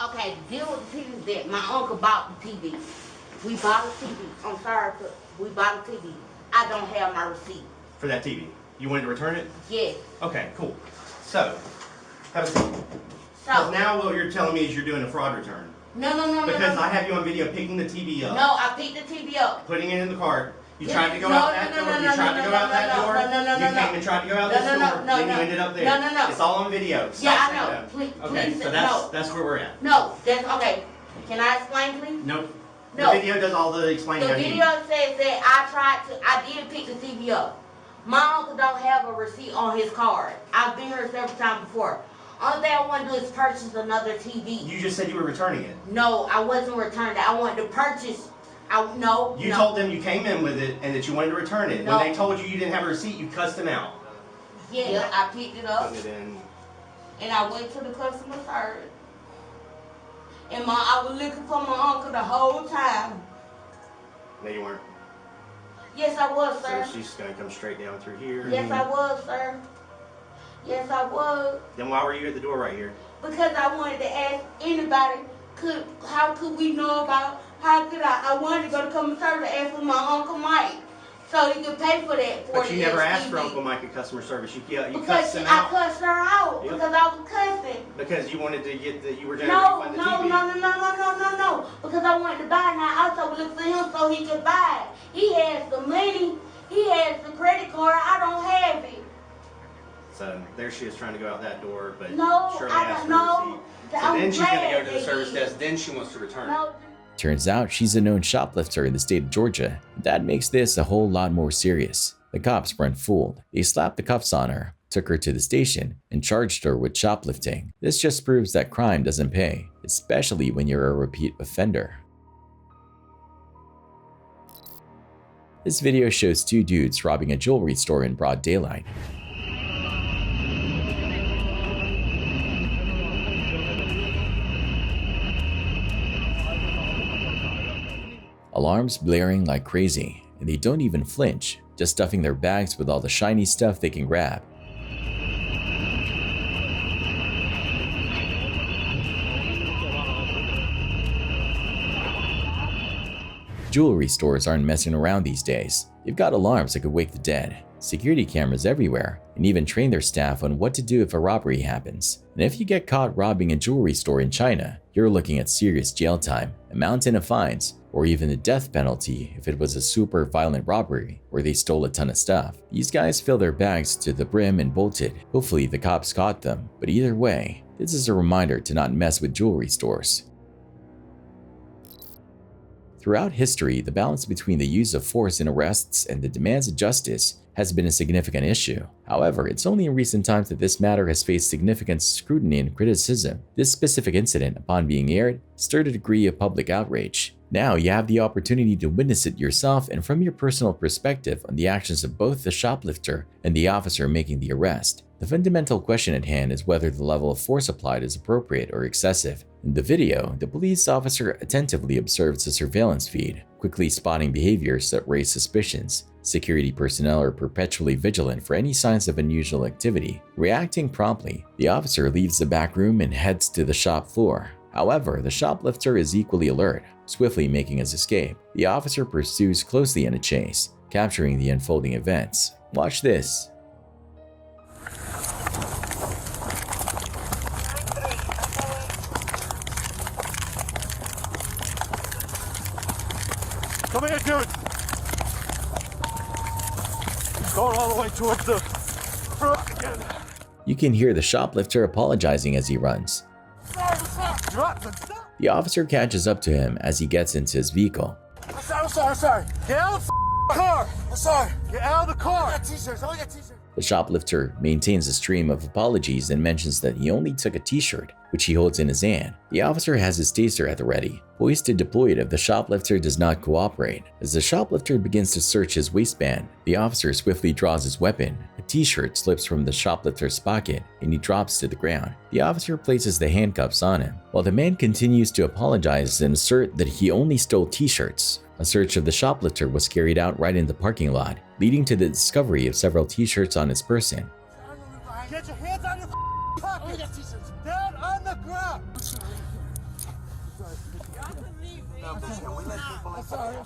Okay, deal with the TV that my uncle bought the TV. We bought a TV. I'm sorry, but we bought a TV. I don't have my receipt. For that TV. You wanted to return it? Yes. Okay, cool. So, have a seat. So now what you're telling me is you're doing a fraud return. No. Because no. I have you on video picking the TV up. No, I picked the TV up. Putting it in the cart. You Yeah, tried to go no, out that no, door. no, You no, tried no, to go no, out that no, door. no, You no. came and tried to go out No, this no, door. no, Then no. you ended up there. No. It's all on video. Stop Yeah, I saying know. that. Please, Okay, please, so that's where we're at. No, that's okay. Can I explain, please? Nope. No. The video does all the explaining The I need. video says that I did pick the TV up. My uncle don't have a receipt on his card. I've been here several times before. Only thing I want to do is purchase another TV. You just said you were returning it. No, I wasn't returning it. I wanted to purchase. You told them you came in with it and that you wanted to return it. No. When they told you you didn't have a receipt, you cussed them out. Yeah, I picked it up. Put it in. And I went to the customer service. And I was looking for my uncle the whole time. No, you weren't. Yes, I was, sir. So she's going to come straight down through here. Yes, I was, sir. Yes, I was. Then why were you at the door right here? Because I wanted to ask anybody, how could we know about, I wanted to go to customer service and ask for my Uncle Mike, so he could pay for that. But you never asked for Uncle Mike at customer service. You Because cussed him I out. cussed her out, Yep. because I was cussing. Because you wanted to get you were going to No, refund the no, TV. no. Because I wanted to buy it, and I also was looking for him so he could buy it. He has the money, he has the credit card, I don't have it. So there she is trying to go out that door, but No, Shirley I asked don't for a know. receipt. So I'm then she's going to go glad to the they service did. desk. Then she wants to return it. No. Turns out she's a known shoplifter in the state of Georgia. That makes this a whole lot more serious. The cops weren't fooled. They slapped the cuffs on her, took her to the station, and charged her with shoplifting. This just proves that crime doesn't pay, especially when you're a repeat offender. This video shows 2 dudes robbing a jewelry store in broad daylight. Alarms blaring like crazy, and they don't even flinch, just stuffing their bags with all the shiny stuff they can grab. Jewelry stores aren't messing around these days. They've got alarms that could wake the dead, security cameras everywhere, and even train their staff on what to do if a robbery happens. And if you get caught robbing a jewelry store in China, you're looking at serious jail time, a mountain of fines, or even the death penalty if it was a super violent robbery where they stole a ton of stuff. These guys fill their bags to the brim and bolted. Hopefully the cops caught them, but either way, This is a reminder to not mess with jewelry stores. Throughout history, the balance between the use of force in arrests and the demands of justice has been a significant issue. However, it's only in recent times that this matter has faced significant scrutiny and criticism. This specific incident, upon being aired, stirred a degree of public outrage. Now you have the opportunity to witness it yourself and from your personal perspective on the actions of both the shoplifter and the officer making the arrest. The fundamental question at hand is whether the level of force applied is appropriate or excessive. In the video, the police officer attentively observes the surveillance feed, quickly spotting behaviors that raise suspicions. Security personnel are perpetually vigilant for any signs of unusual activity. Reacting promptly, the officer leaves the back room and heads to the shop floor. However, the shoplifter is equally alert, swiftly making his escape. The officer pursues closely in a chase, capturing the unfolding events. Watch this. Come here, dude. He's going all the way towards the front again. You can hear the shoplifter apologizing as he runs. The officer catches up to him as he gets into his vehicle. I'm sorry. Get out of the car. I'm sorry. Get out of the car. I got t-shirts. I only got t-shirts. The shoplifter maintains a stream of apologies and mentions that he only took a t-shirt, which he holds in his hand. The officer has his taser at the ready, poised to deploy it if the shoplifter does not cooperate. As the shoplifter begins to search his waistband, the officer swiftly draws his weapon. A t-shirt slips from the shoplifter's pocket and he drops to the ground. The officer places the handcuffs on him, while the man continues to apologize and assert that he only stole t-shirts. A search of the shoplifter was carried out right in the parking lot, leading to the discovery of several t-shirts on his person. Get your hands on your pocket. Get t-shirts down on the ground. I'm sorry.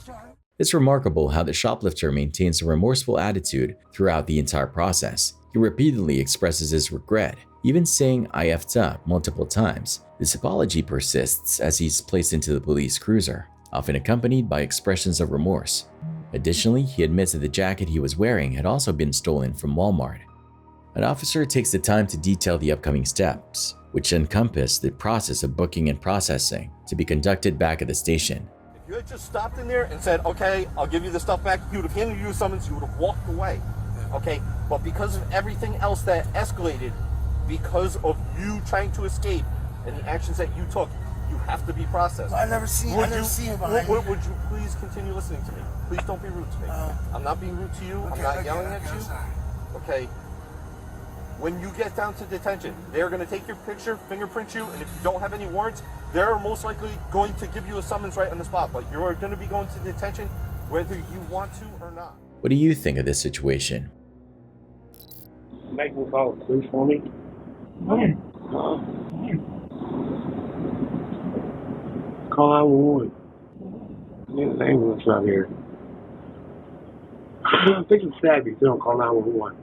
It's remarkable how the shoplifter maintains a remorseful attitude throughout the entire process. He repeatedly expresses his regret, even saying "I effed up" multiple times. This apology persists as he's placed into the police cruiser, often accompanied by expressions of remorse. Additionally, he admits that the jacket he was wearing had also been stolen from Walmart. An officer takes the time to detail the upcoming steps, which encompass the process of booking and processing, to be conducted back at the station. If you had just stopped in there and said, okay, I'll give you the stuff back, he would have handed you a summons, you would have walked away. Okay, but because of everything else that escalated, because of you trying to escape and the actions that you took, you have to be processed. I never see him behind me. Would you please continue listening to me? Please don't be rude to me. I'm not being rude to you. I'm not yelling at you. Okay. When you get down to detention, they're going to take your picture, fingerprint you, and if you don't have any warrants, they're most likely going to give you a summons right on the spot. But you're going to be going to detention whether you want to or not. What do you think of this situation? Make me call the police for me. When? Call 911. There's an ambulance out here. I think it's savvy if they don't call 911.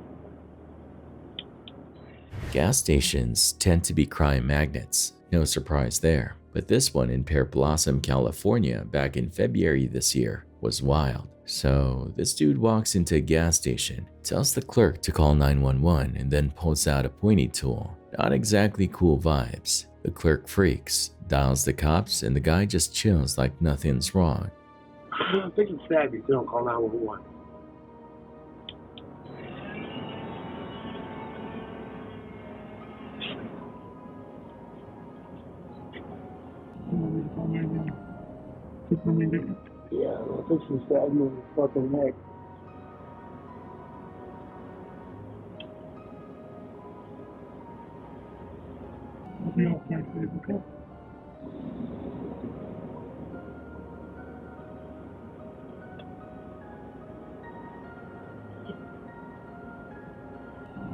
Gas stations tend to be crime magnets. No surprise there. But this one in Pear Blossom, California, back in February this year, was wild. So this dude walks into a gas station, tells the clerk to call 911, and then pulls out a pointy tool. Not exactly cool vibes. The clerk freaks, dials the cops, and the guy just chills like nothing's wrong. I think it's savvy if they don't call 911. Yeah, I think she stabbed me in the fucking neck. I'll be off my face, okay?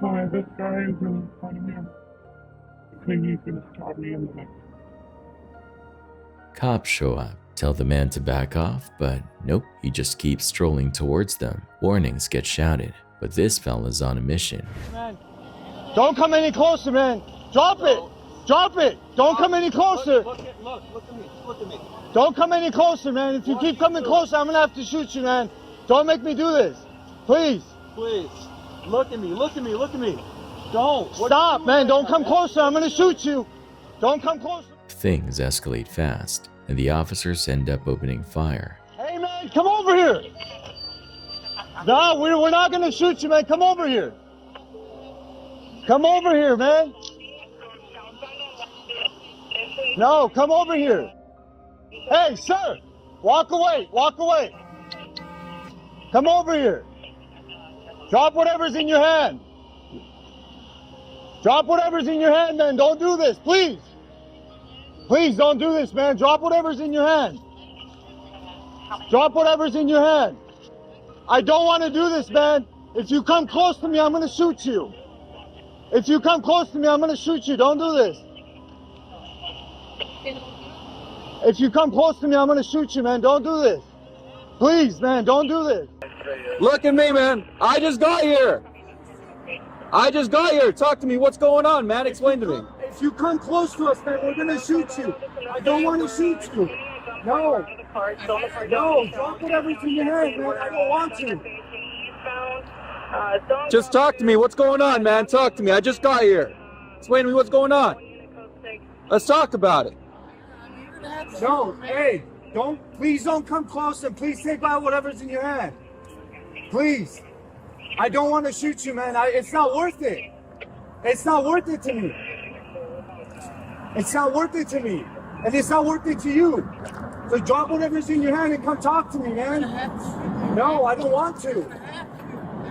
Sorry, this guy is in front of me. I think he's gonna stab me in the neck. Cops show up, tell the man to back off, but nope, he just keeps strolling towards them. Warnings get shouted, but this fella's on a mission. Man, don't come any closer, man. Drop it. Drop it. Don't come any closer. Look at me. Don't come any closer, man. If you keep coming closer, I'm gonna have to shoot you, man. Don't make me do this. Please. Please. Look at me. Don't. Stop, man. Don't come closer. I'm going to shoot you. Don't come closer. Things escalate fast, and the officers end up opening fire. Hey, man, come over here. No, we're not going to shoot you, man. Come over here. Come over here, man. No, come over here. Hey, sir, walk away, walk away. Come over here. Drop whatever's in your hand. Drop whatever's in your hand, man. Don't do this, please. Please don't do this, man. Drop whatever's in your hand. Drop whatever's in your hand. I don't want to do this, man. If you come close to me, I'm going to shoot you. If you come close to me, I'm going to shoot you. Don't do this. If you come close to me, I'm going to shoot you, man. Don't do this. Please, man, don't do this. Look at me, man. I just got here. I just got here. Talk to me. What's going on, man? Explain to me. If you come close to us, man, we're going to shoot you. I don't want to shoot you. No. No, drop whatever's in your hand, man. I don't want to. Just talk to me. What's going on, man? Talk to me. I just got here. Explain to me what's going on. Let's talk about it. No, hey, please don't come close and please take out whatever's in your hand. Please. I don't want to shoot you, man. It's not worth it. It's not worth it to me. It's not worth it to me. And it's not worth it to you. So drop whatever's in your hand and come talk to me, man. No, I don't want to.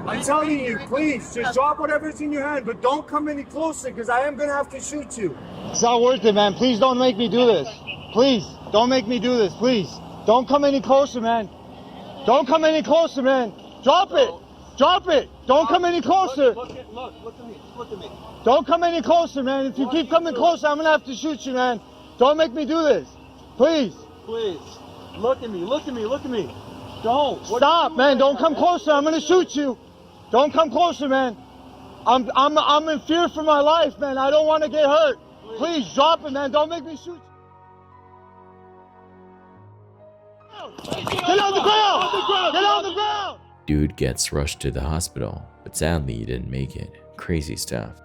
I'm telling you, please, just drop whatever's in your hand, but don't come any closer because I am going to have to shoot you. It's not worth it, man. Please don't make me do this. Please, don't make me do this, please. Don't come any closer, man. Don't come any closer, man. Drop it. Drop it. Don't come any closer. Look at me. Look at me. Don't come any closer, man. If you keep coming closer, I'm going to have to shoot you, man. Don't make me do this. Please. Please. Look at me. Look at me. Look at me. Don't. Stop, man. Don't come closer. I'm going to shoot you. Don't come closer, man. I'm in fear for my life, man. I don't want to get hurt. Please drop it, man. Don't make me shoot you. Get on the ground! Get on the ground! Dude gets rushed to the hospital, but sadly he didn't make it. Crazy stuff.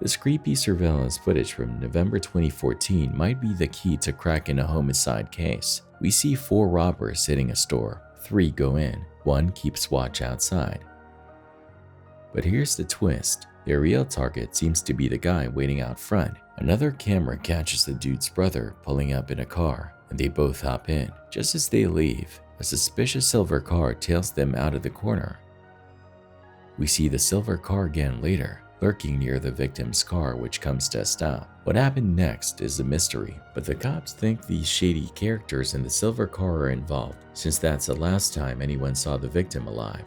This creepy surveillance footage from November 2014 might be the key to cracking a homicide case. We see 4 robbers hitting a store, 3 go in, 1 keeps watch outside. But here's the twist. Their real target seems to be the guy waiting out front. Another camera catches the dude's brother pulling up in a car, and they both hop in. Just as they leave, a suspicious silver car tails them out of the corner. We see the silver car again later, lurking near the victim's car, which comes to a stop. What happened next is a mystery, but the cops think these shady characters in the silver car are involved, since that's the last time anyone saw the victim alive.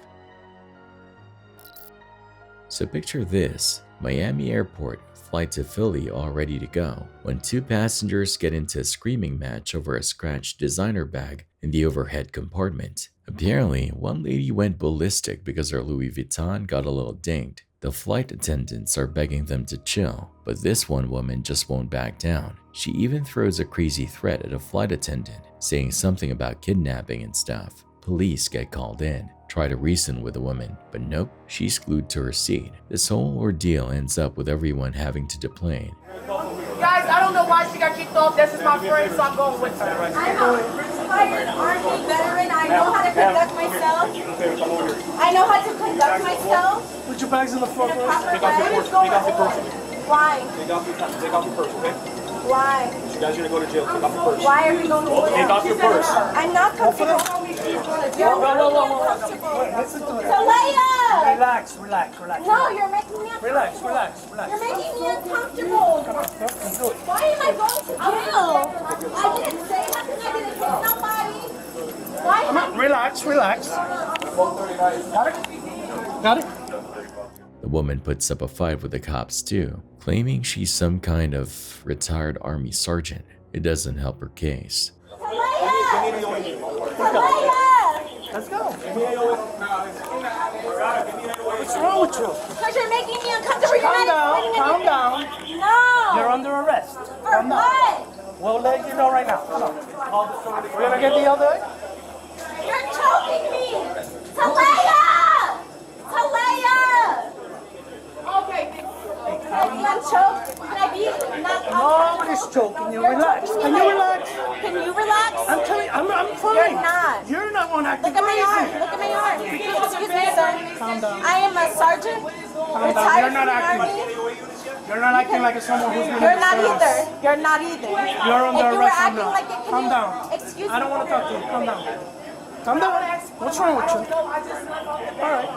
So picture this, Miami Airport, flight to Philly all ready to go, when 2 passengers get into a screaming match over a scratched designer bag in the overhead compartment. Apparently, one lady went ballistic because her Louis Vuitton got a little dinged. The flight attendants are begging them to chill, but this one woman just won't back down. She even throws a crazy threat at a flight attendant, saying something about kidnapping and stuff. Police get called in, try to reason with the woman, but nope, she's glued to her seat. This whole ordeal ends up with everyone having to deplane. Guys, I don't know why she got kicked off. This is my friend, so I'm going with her. I'm a retired Army veteran. I know how to conduct myself. I know how to conduct myself. Put your bags in the front. Take off your purse. Take off your purse. Why? Take off your purse, okay? Why? You guys are gonna go to jail. Take off your purse. Why are we going to jail? Take off your purse. I'm not comfortable. Talaya! Relax. No, you're making me uncomfortable. Relax. You're making me uncomfortable. Why am I going to jail? I didn't say nothing. I didn't hit nobody. Why am I... Relax. Got it? The woman puts up a fight with the cops too, claiming she's some kind of retired Army sergeant. It doesn't help her case. Let's go. What's wrong with you? Because you're making me uncomfortable. Calm down. No. You're under arrest. For what? We'll let you know right now. Come on. We're gonna get the other. You're choking me. Talaya! I'm choked. Can I be not? Nobody's choking you. Relax. Can you relax? Can you relax? I'm telling you, I'm fine. You're not. You're not one acting Look at my arm. crazy. Look at my arm. Excuse me, sir. Calm down. I am a sergeant. Calm down. Retired You're not from the acting. Army. You're not acting like someone who's been You're not in the either. You're not either. You're under if you were arrest. Calm acting down. like it, Calm down. Excuse me. I don't want to talk to you. Calm down. Calm down. What's wrong with you? All right.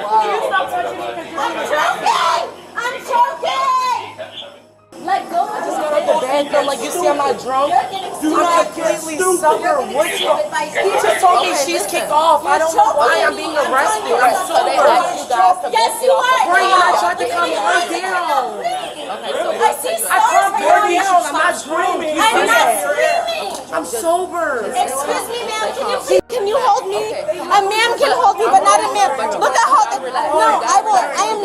I'm joking! I'm joking! Let go. I just got off the bed, though. Like, you see, I'm not drunk. I'm completely sober. What's wrong? He just told me she's kicked off. I don't know why I'm being arrested. I'm sober. Yes, you are. Brian, I tried to calm her down. I see stars. I calmed her down. I'm not screaming. I'm not screaming. I'm sober. Excuse me, ma'am. Can you hold me? A man can hold me, but not a man. Look at how. No, I will. I am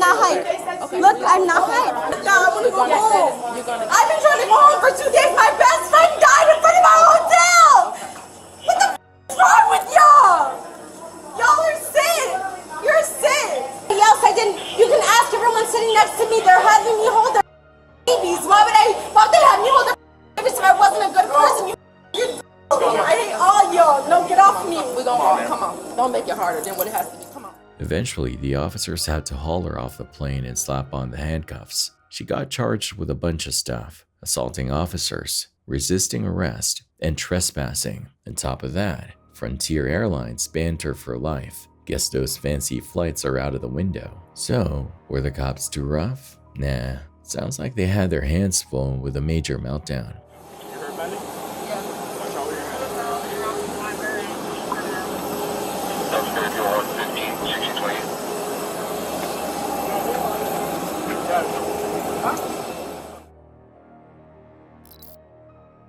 not hyped. Look, I'm not hyped. No, I want to go home. I've been trying to go home for 2 days. My best friend died in front of my hotel. What the f is wrong with y'all? Y'all are sick. You're sick. Else I didn't. You can ask everyone sitting next to me. They're having me hold their babies. Why would they have me hold their babies if I wasn't a good person? I hate all y'all. No, get off me. We're gonna walk. Come on. Don't make it harder than what it has to be. Come on. Eventually, the officers had to haul her off the plane and slap on the handcuffs. She got charged with a bunch of stuff: assaulting officers, resisting arrest, and trespassing. On top of that, Frontier Airlines banned her for life. Guess those fancy flights are out of the window. So, were the cops too rough? Nah, sounds like they had their hands full with a major meltdown.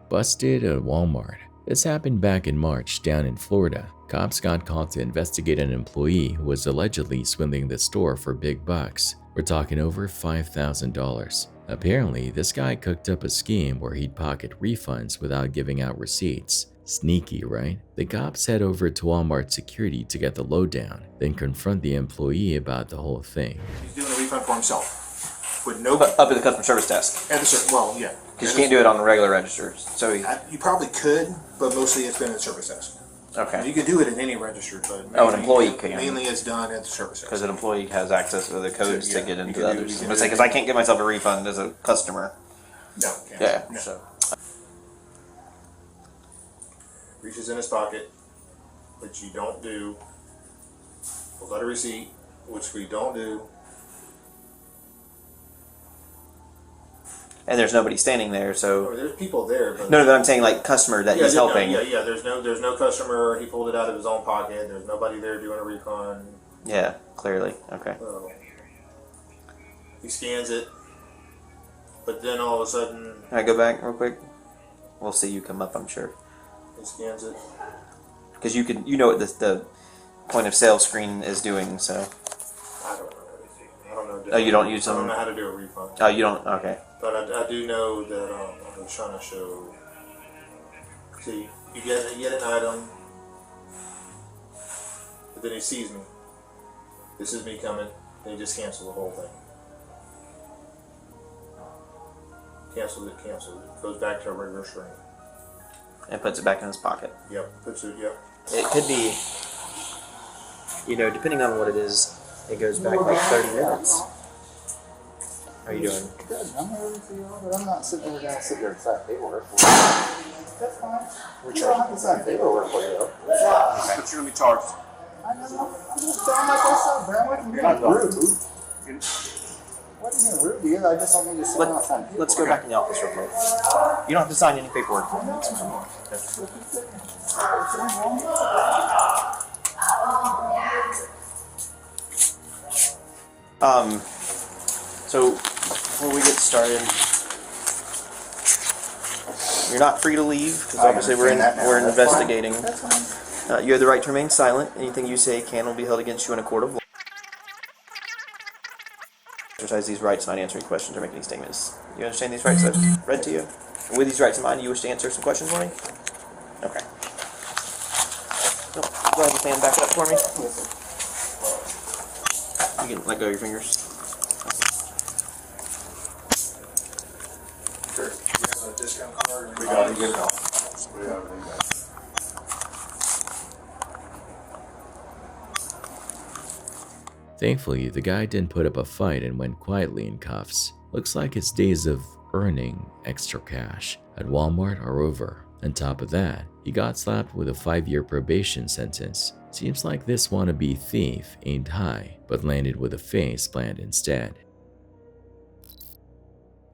Busted at Walmart. This happened back in March down in Florida. Cops got called to investigate an employee who was allegedly swindling the store for big bucks. We're talking over $5,000. Apparently, this guy cooked up a scheme where he'd pocket refunds without giving out receipts. Sneaky, right? The cops head over to Walmart security to get the lowdown, then confront the employee about the whole thing. He's doing a refund for himself. With no up at the customer service desk. At the well, yeah. Because you can't do it on the regular register. So you probably could, but mostly it's been at the service desk. Okay. You could do it in any register, but an employee can. Mainly it's done at the service desk. Because an employee has access to the codes to get into the others. do Because I can't give myself a refund as a customer. No. Yeah. No. So. Reaches in his pocket, which you don't do. Pulls out a receipt, which we don't do. And there's nobody standing there, so. Oh, there's people there, but No, I'm saying like customer that he's helping. Yeah. There's no customer. He pulled it out of his own pocket. There's nobody there doing a refund. Yeah, clearly. Okay. So he scans it, but then all of a sudden. Can I go back real quick? We'll see you come up, I'm sure. He scans it. Because you know what the point of sale screen is doing, so. I don't know anything. I don't know. Oh, you don't use them? I don't know how to do a refund. Oh, you don't? Okay. But I do know that I was trying to show. See, you get an item, but then he sees me. This is me coming. Then he just cancels the whole thing. Cancels it. Goes back to a regular screen. And puts it back in his pocket. Yep, puts it. Yep. It could be, depending on what it is, it goes back like 30 minutes. How are you doing? Good. I'm ready for you, but I'm not sitting there gonna sit there and sign paperwork for you. That's fine. You don't have to sign paperwork for you though. Okay. But you're gonna be charged. I know. I'm just sound like I said, Bram. You're not rude. What are you gonna rude to you? I just don't need to sit out sign paperwork. Let's go back in the office real quick. You don't have to sign any paperwork. So before we get started, you're not free to leave because obviously we're investigating. You have the right to remain silent. Anything you say can will be held against you in a court of law. Exercise these rights, not answering questions or making statements. You understand these rights I've read to you? And with these rights in mind, you wish to answer some questions for me? Okay. So, go ahead and stand back up for me. You can let go of your fingers. discount card. We got it. We have it. Thankfully, the guy didn't put up a fight and went quietly in cuffs. Looks like his days of earning extra cash at Walmart are over. On top of that, he got slapped with a 5-year probation sentence. Seems like this wannabe thief aimed high, but landed with a face plant instead.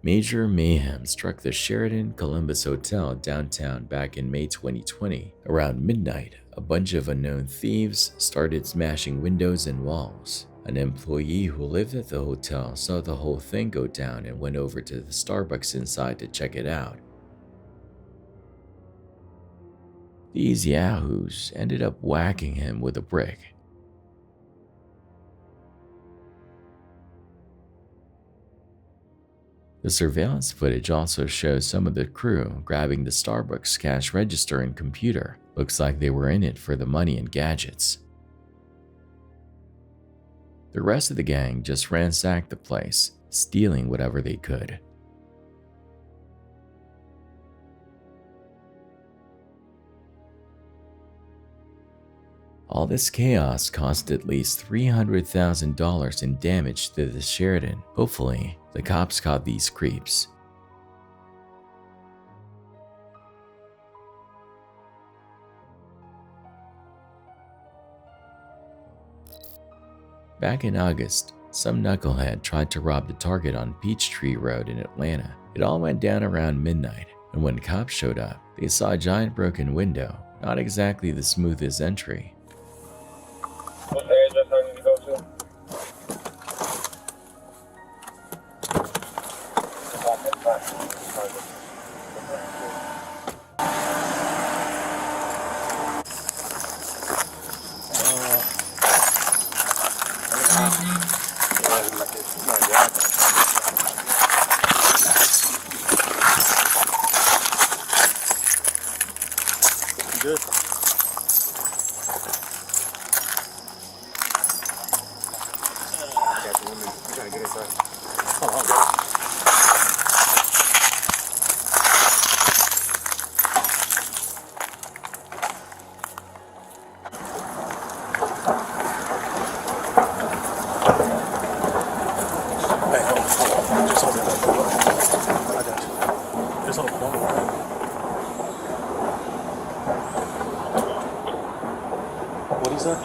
Major mayhem struck the Sheraton Columbus Hotel downtown back in May 2020. Around midnight, a bunch of unknown thieves started smashing windows and walls. An employee who lived at the hotel saw the whole thing go down and went over to the Starbucks inside to check it out. These yahoos ended up whacking him with a brick. The surveillance footage also shows some of the crew grabbing the Starbucks cash register and computer. Looks like they were in it for the money and gadgets. The rest of the gang just ransacked the place, stealing whatever they could. All this chaos cost at least $300,000 in damage to the Sheraton. Hopefully, the cops caught these creeps. Back in August, some knucklehead tried to rob the Target on Peachtree Road in Atlanta. It all went down around midnight, and when cops showed up, they saw a giant broken window, not exactly the smoothest entry. What's the address I need to go to? Good. What is that?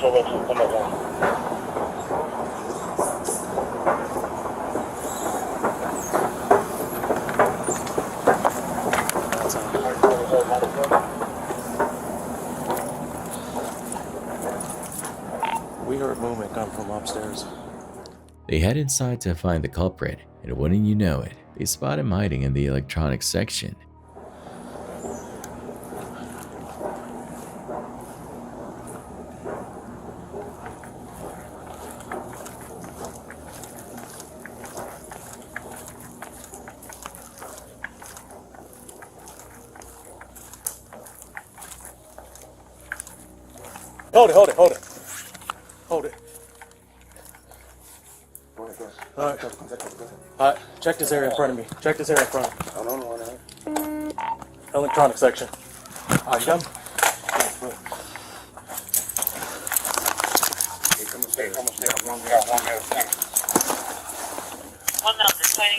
We heard movement come from upstairs. They head inside to find the culprit, and wouldn't you know it, they spot him hiding in the electronics section. Hold it, hold it, hold it. Hold it. Alright, check this area in front of me. Check this area in front of me. Electronic section. Alright, you done?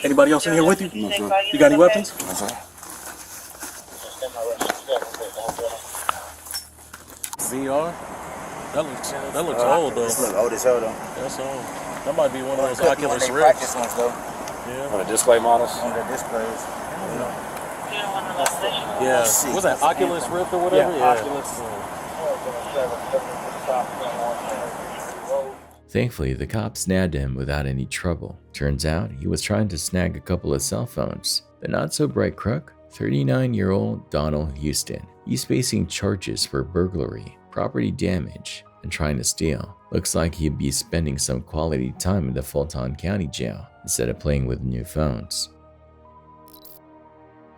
Anybody else in here with you? No, sir. You got any weapons? No, sir. VR? That looks old though. This look old as hell though. That's old. That might be one of those Oculus Rifts. Ones though. Yeah. On the display models. On the displays. Yeah. Was that Oculus Rift or whatever? Yeah. Oculus. Thankfully, the cops nabbed him without any trouble. Turns out, he was trying to snag a couple of cell phones. The not-so-bright crook, 39-year-old Donald Houston. He's facing charges for burglary, property damage, and trying to steal. Looks like he'd be spending some quality time in the Fulton County Jail instead of playing with new phones.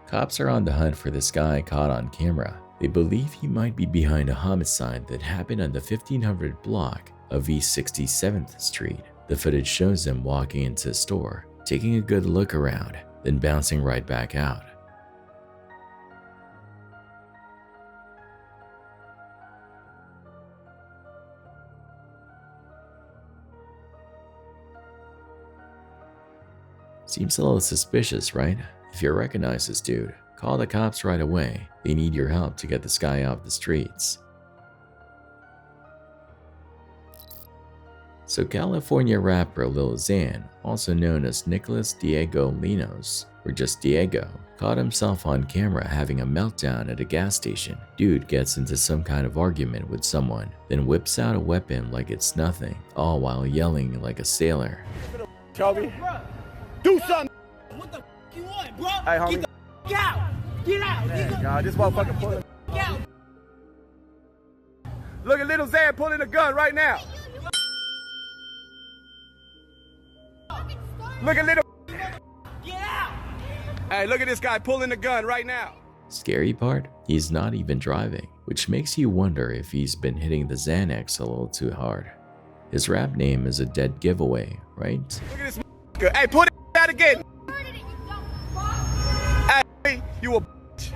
Cops are on the hunt for this guy caught on camera. They believe he might be behind a homicide that happened on the 1500 block of East 67th Street. The footage shows him walking into a store, taking a good look around, then bouncing right back out. Seems a little suspicious, right? If you recognize this dude, call the cops right away. They need your help to get this guy off the streets. So California rapper Lil Xan, also known as Nicholas Diego Linos, or just Diego, caught himself on camera having a meltdown at a gas station. Dude gets into some kind of argument with someone, then whips out a weapon like it's nothing, all while yelling like a sailor. Shelby, do something! What the f you want, bro? Hey, homie. Get the f out! Get out, nigga! God, this motherfucker pulling. Get out! Look at Little Xan pulling a gun right now. Look at Little. Get out! Hey, look at this guy pulling the gun right now. Scary part? He's not even driving, which makes you wonder if he's been hitting the Xanax a little too hard. His rap name is a dead giveaway, right? Look at this motherfucker. Hey, pull it out again. Hey, you a bitch.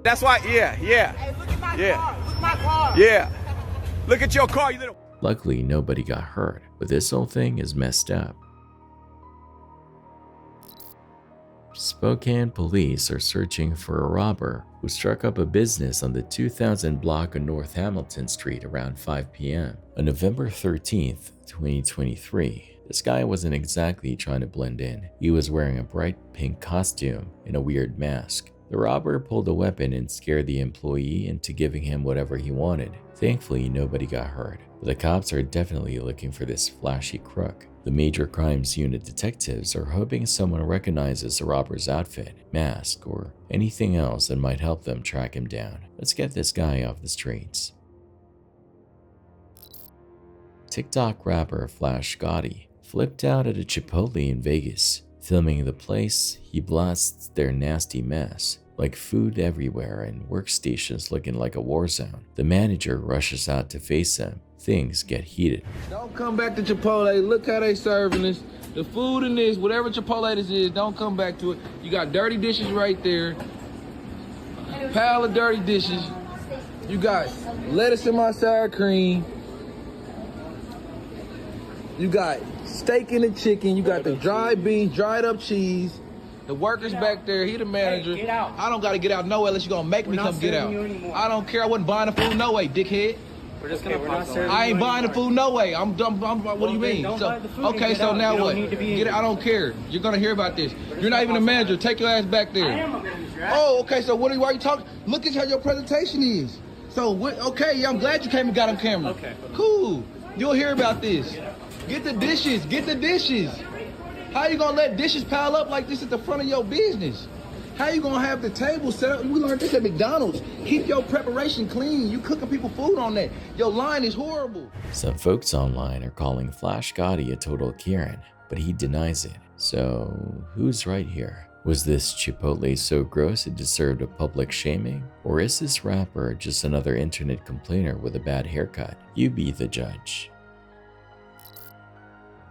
That's why, yeah. Hey, look at my car. Look at my car. Yeah. Look at your car, you little. Luckily, nobody got hurt, but this whole thing is messed up. Spokane police are searching for a robber who struck up a business on the 2000 block of North Hamilton Street around 5 p.m. On November 13th, 2023, this guy wasn't exactly trying to blend in. He was wearing a bright pink costume and a weird mask. The robber pulled a weapon and scared the employee into giving him whatever he wanted. Thankfully, nobody got hurt, but the cops are definitely looking for this flashy crook. The Major Crimes Unit detectives are hoping someone recognizes the robber's outfit, mask, or anything else that might help them track him down. Let's get this guy off the streets. TikTok rapper Flash Gotti flipped out at a Chipotle in Vegas. Filming the place, he blasts their nasty mess, like food everywhere and workstations looking like a war zone. The manager rushes out to face them. Things get heated. Don't come back to Chipotle. Look how they serving this. The food in this, whatever Chipotle this is, don't come back to it. You got dirty dishes right there. Pile of dirty dishes. You got lettuce in my sour cream. You got steak and the chicken. You got the dried beans, dried up cheese. The worker's back there. He the manager. Hey, get out. I don't got to get out no way unless you're going to make me come get out. I don't care. I wasn't buying the food no way, dickhead. We're just gonna pause. I ain't buying the food no way. I'm dumb. What do you mean? Okay, so now what? Get it. I don't care. You're gonna hear about this. You're not even a manager. Take your ass back there. I am a manager. Oh, okay. So why are you talking? Look at how your presentation is. So what? Okay, I'm glad you came and got on camera. Okay. Cool. You'll hear about this. Get the dishes. Get the dishes. How you gonna let dishes pile up like this at the front of your business? How you gonna have the table set up? We learned this at McDonald's. Keep your preparation clean. You cooking people food on that. Your line is horrible. Some folks online are calling Flash Gotti a total Karen, but he denies it. So who's right here? Was this Chipotle so gross it deserved a public shaming? Or is this rapper just another internet complainer with a bad haircut? You be the judge.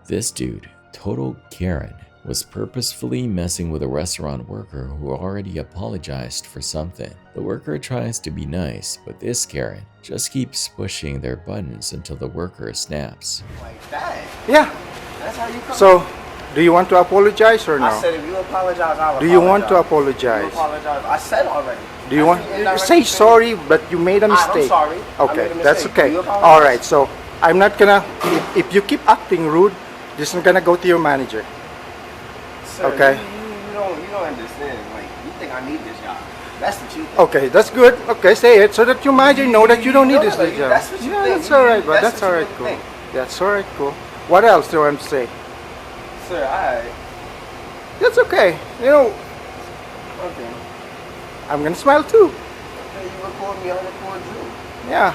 This dude, total Karen, was purposefully messing with a restaurant worker who already apologized for something. The worker tries to be nice, but this Karen just keeps pushing their buttons until the worker snaps. Like that? Yeah. That's how you come. So, do you want to apologize or no? I said if you apologize, I'll apologize. Do you want to apologize? You apologize. I said already. Do you want? Say sorry, but you made a mistake. I'm sorry. Okay, that's okay. All right, so I'm not gonna. If you keep acting rude, this is gonna go to your manager. Sir, okay. You don't understand. Like, you think I need this job? That's what you think. Okay, that's good. Okay, say it so that your manager know that you don't need this job. That's what you think. That's all right, but that's all right, cool. That's all right, cool. What else do I want to say? Sir, alright. That's okay. You know. Okay. I'm gonna smile too. Okay, you record me, I'll record you. Yeah.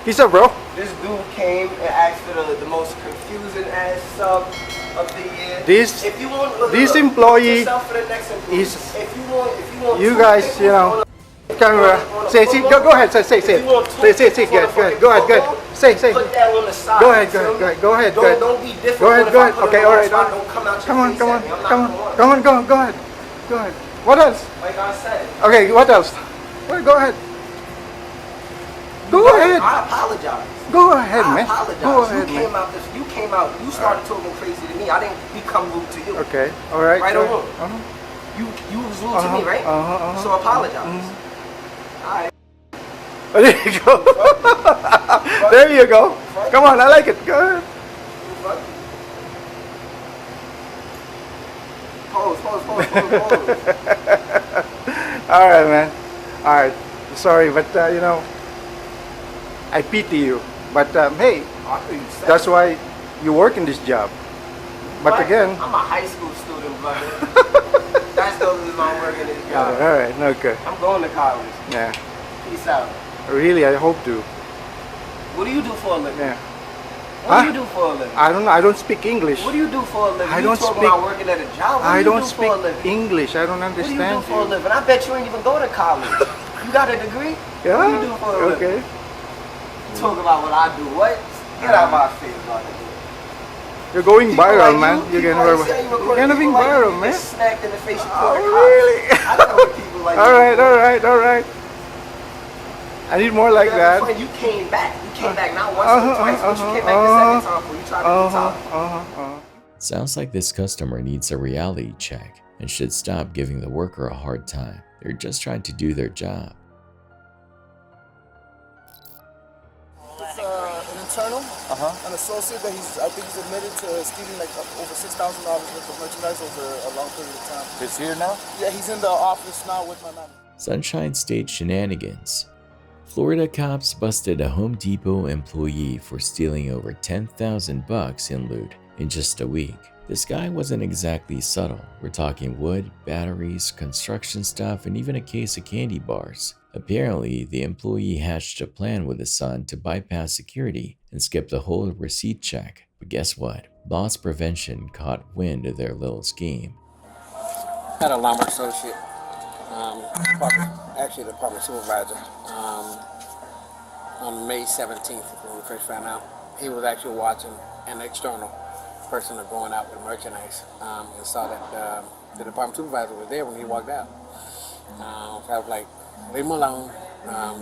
Peace out, bro. This dude came and asked for the most confusing ass sub of the year. This employee is. If you want you guys, you know. Camera. Say, go ahead. Say. Say. Go ahead. Say. Put that on the side. Go ahead. Don't be different. Go ahead. Okay, all right. Come on. Go ahead. What else? Like I said. Okay, what else? Well, go ahead. Go ahead. I apologize. Go ahead, man. I apologize. Go ahead, you came out, you started talking crazy to me. I didn't become rude to you. Okay, all right. Right or wrong? You was rude to me, right? So apologize. All right. There you go. There you go. Come on, I like it. Go ahead. Pose. All right, man. All right. Sorry, but you know, I pity you. But hey, that's why you work in this job. But again, I'm a high school student, brother. That's the reason I'm working this job. all right, okay. I'm going to college. Yeah. Peace out. Really, I hope to. What do you do for a living? Yeah. What do you do for a living? I don't know. I don't speak English. What do you do for a living? I don't you talking speak. about working at a job? What I do you don't do speak for a living? English. I don't What do understand you do for a living? I bet you ain't even go to college. You got a degree? Yeah. What do you do for a living? Okay. Talk about what I do. What? Get out of my face, brother. You're going People viral, like man. you, You're people gonna be viral, you man. get smacked in the face. You Oh, call the cops. really? I don't know what people like All you right, do. all right. I need more like that. You came back. You came back not once but twice. But you came back the second time for you tried to be top. Sounds like this customer needs a reality check and should stop giving the worker a hard time. They're just trying to do their job. It's an internal, an associate that I think he's admitted to stealing like over $6,000 worth of merchandise over a long period of time. He's here now? Yeah, he's in the office now with my manager. Sunshine State shenanigans. Florida cops busted a Home Depot employee for stealing over $10,000 in loot in just a week. This guy wasn't exactly subtle. We're talking wood, batteries, construction stuff, and even a case of candy bars. Apparently, the employee hatched a plan with his son to bypass security and skip the whole receipt check. But guess what? Loss prevention caught wind of their little scheme. Had a lumber associate, actually the department supervisor, on May 17th when we first found out. He was actually watching an external person going out with merchandise and saw that the department supervisor was there when he walked out. So I was like, leave him alone.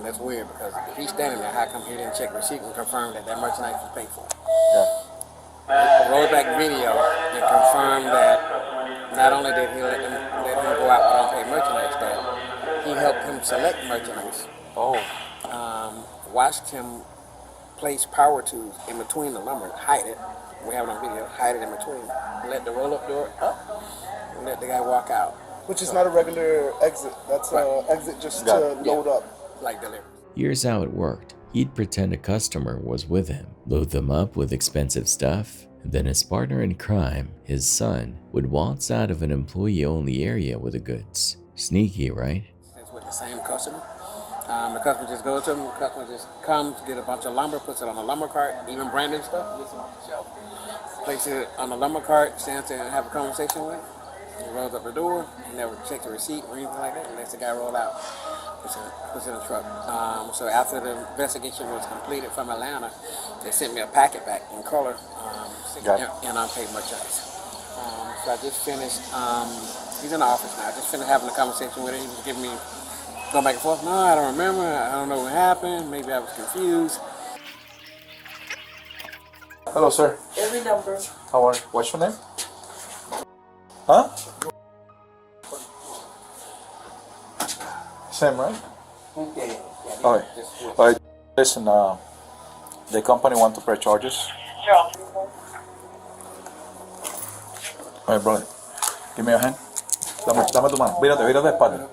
That's weird because if he's standing there, how come he didn't check receipt and confirm that that merchandise was paid for? Rolled back video and confirmed that not only did he let him go out with unpaid merchandise, that he helped him select merchandise. Watched him place power tools in between the lumber, hide it. We have it on video, hide it in between. Let the roll-up door up and let the guy walk out. Which is not a regular exit. That's an exit just to load up. Like delivery. Here's how it worked. He'd pretend a customer was with him, load them up with expensive stuff, and then his partner in crime, his son, would waltz out of an employee-only area with the goods. Sneaky, right? It's with the same customer. The customer just goes to him, the customer just comes, get a bunch of lumber, puts it on a lumber cart, even branded stuff, gets it off the shelf. Place it on the lumber cart, stands there and have a conversation with him. He rolls up the door, he never checks the receipt or anything like that, and lets the guy roll out. Puts it in the truck. So after the investigation was completed from Atlanta, they sent me a packet back in color and unpaid merchandise. So I just finished, he's in the office now, I just finished having a conversation with him. He was giving me, going back and forth, no, I don't remember, I don't know what happened, maybe I was confused. Hello, sir. Every number. How are you? What's your name? Huh? Same, right? Okay. Okay. All right. Listen, the company want to press charges. Sure. All right, brother. Give me your hand. Dame tu mano. Vírate de espalda.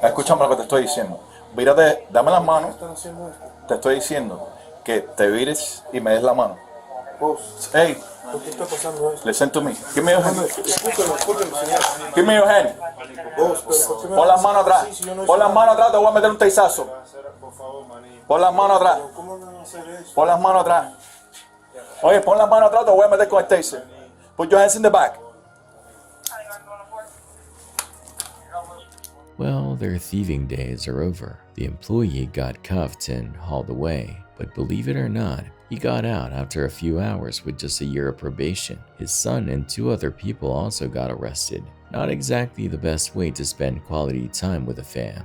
Escúchame lo que te estoy diciendo. Vírate, dame las manos. Te estoy diciendo que te vires y me des la mano. Hey, ¿Por qué está pasando eso? listen to me. Give me your hand. Escúchame, señor. Give me your hand. Pon las manos atrás. Pon las manos atrás, te voy a meter un teizazo. Pon las manos atrás. Pon las manos atrás. Oye, pon las manos atrás, te voy a meter con el taser. Put your hands in the back. Well, their thieving days are over. The employee got cuffed and hauled away, but believe it or not, he got out after a few hours with just a year of probation. His son and 2 other people also got arrested. Not exactly the best way to spend quality time with a fam.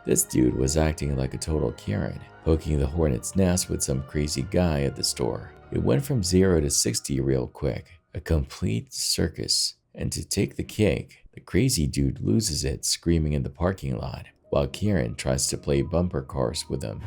This dude was acting like a total Karen. poking the hornet's nest with some crazy guy at the store. It went from 0 to 60 real quick, a complete circus. And to take the cake, the crazy dude loses it screaming in the parking lot, while Kieran tries to play bumper cars with him.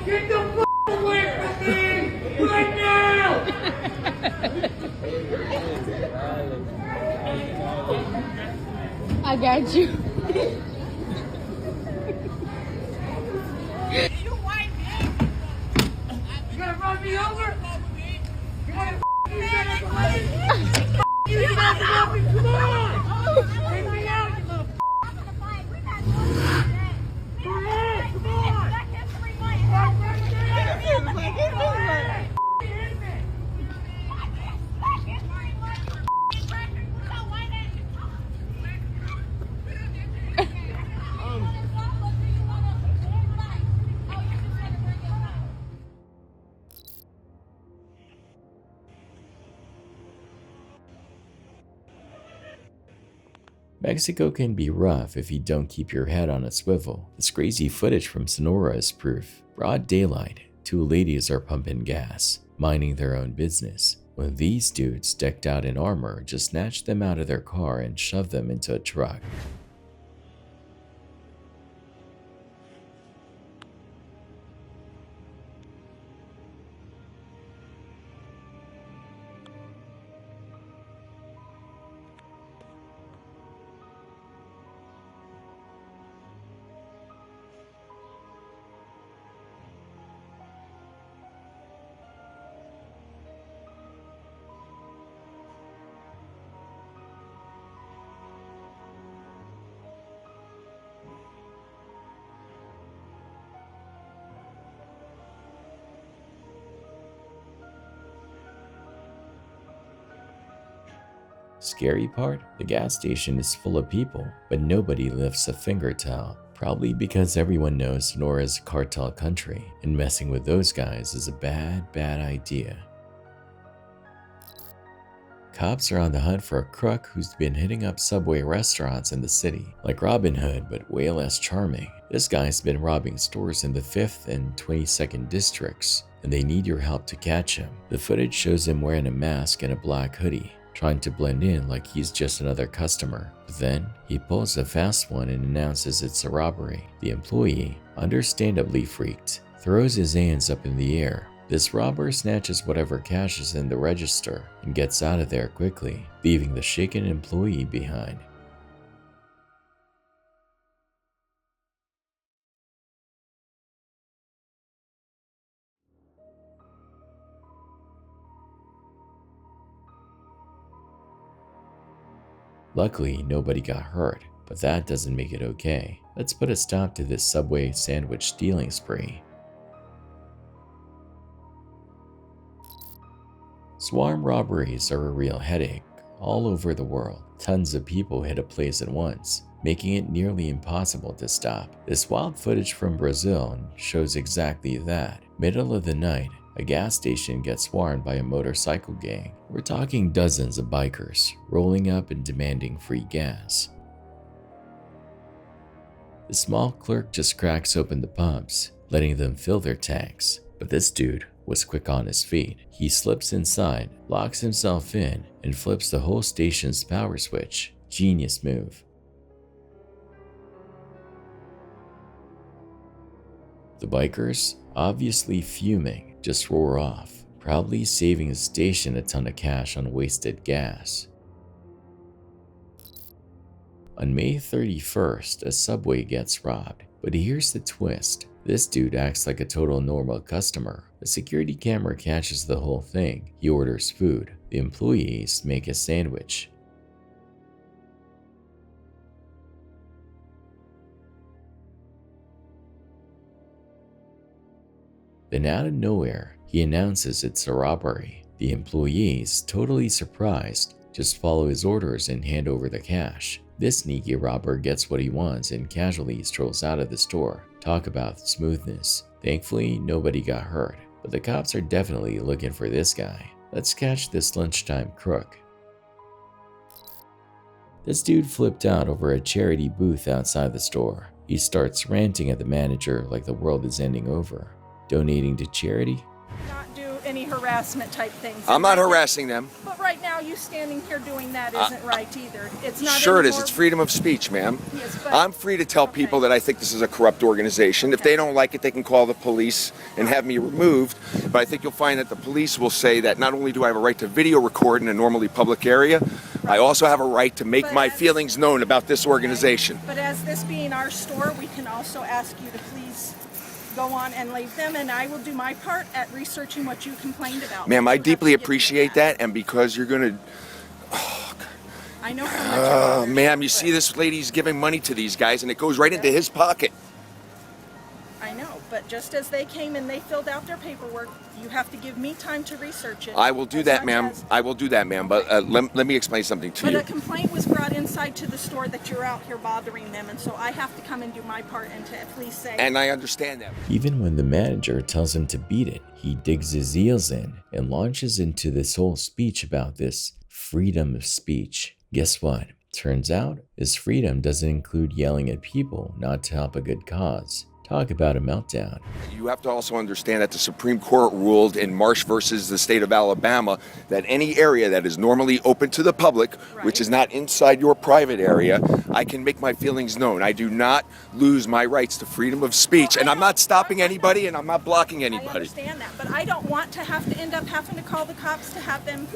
Get the f away from me right now! I got you. You white man! You gonna run me over? You wanna you gonna you guys love me? Come on! Take me out, you little Go ahead, come on! Mexico can be rough if you don't keep your head on a swivel. This crazy footage from Sonora is proof. Broad daylight, two ladies are pumping gas, minding their own business, when these dudes decked out in armor just snatched them out of their car and shoved them into a truck. Scary part? The gas station is full of people, but nobody lifts a finger to help. Probably because everyone knows Sonora is a cartel country, and messing with those guys is a bad idea. Cops are on the hunt for a crook who's been hitting up Subway restaurants in the city, like Robin Hood but way less charming. This guy's been robbing stores in the 5th and 22nd districts, and they need your help to catch him. The footage shows him wearing a mask and a black hoodie, trying to blend in like he's just another customer. But then, he pulls a fast one and announces it's a robbery. The employee, understandably freaked, throws his hands up in the air. This robber snatches whatever cash is in the register and gets out of there quickly, leaving the shaken employee behind. Luckily, nobody got hurt, but that doesn't make it okay. Let's put a stop to this Subway sandwich stealing spree. Swarm robberies are a real headache all over the world. Tons of people hit a place at once, making it nearly impossible to stop. This wild footage from Brazil shows exactly that. Middle of the night, a gas station gets swarmed by a motorcycle gang. We're talking dozens of bikers, rolling up and demanding free gas. The small clerk just cracks open the pumps, letting them fill their tanks. But this dude was quick on his feet. He slips inside, locks himself in, and flips the whole station's power switch. Genius move. The bikers, obviously fuming, just roar off, probably saving the station a ton of cash on wasted gas. On May 31st, a Subway gets robbed, but here's the twist. This dude acts like a total normal customer. The security camera catches the whole thing. He orders food. The employees make a sandwich. Then out of nowhere, he announces it's a robbery. The employees, totally surprised, just follow his orders and hand over the cash. This sneaky robber gets what he wants and casually strolls out of the store. Talk about smoothness. Thankfully, nobody got hurt, but the cops are definitely looking for this guy. Let's catch this lunchtime crook. This dude flipped out over a charity booth outside the store. He starts ranting at the manager like the world is ending over. Donating to charity? Not do any harassment type things. I'm not harassing them. But right now, you standing here doing that isn't right either. It's not. Sure it is. anymore. It's freedom of speech, ma'am. Yes, but I'm free to tell people that I think this is a corrupt organization. If they don't like it, they can call the police and have me removed. But I think you'll find that the police will say that not only do I have a right to video record in a normally public area, I also have a right to make my feelings known about this organization. But as this being our store, we can also ask you to please go on and leave them, and I will do my part at researching what you complained about. Ma'am, I deeply appreciate that, and because you're going to... I know how much ma'am, you see this lady's giving money to these guys, and it goes right into his pocket. I know, but just as they came and they filled out their paperwork, you have to give me time to research it. I will do that, ma'am. I will do that, ma'am. But let me explain something to you. But a complaint was brought inside to the store that you're out here bothering them, and so I have to come and do my part and to at least say... And I understand that. Even when the manager tells him to beat it, he digs his heels in and launches into this whole speech about this freedom of speech. Guess what? Turns out, his freedom doesn't include yelling at people not to help a good cause. Talk about a meltdown. You have to also understand that the Supreme Court ruled in Marsh versus the state of Alabama that any area that is normally open to the public, which is not inside your private area, I can make my feelings known. I do not lose my rights to freedom of speech, and I'm not stopping anybody, and I'm not blocking anybody. I understand that, but I don't want to have to end up having to call the cops to have them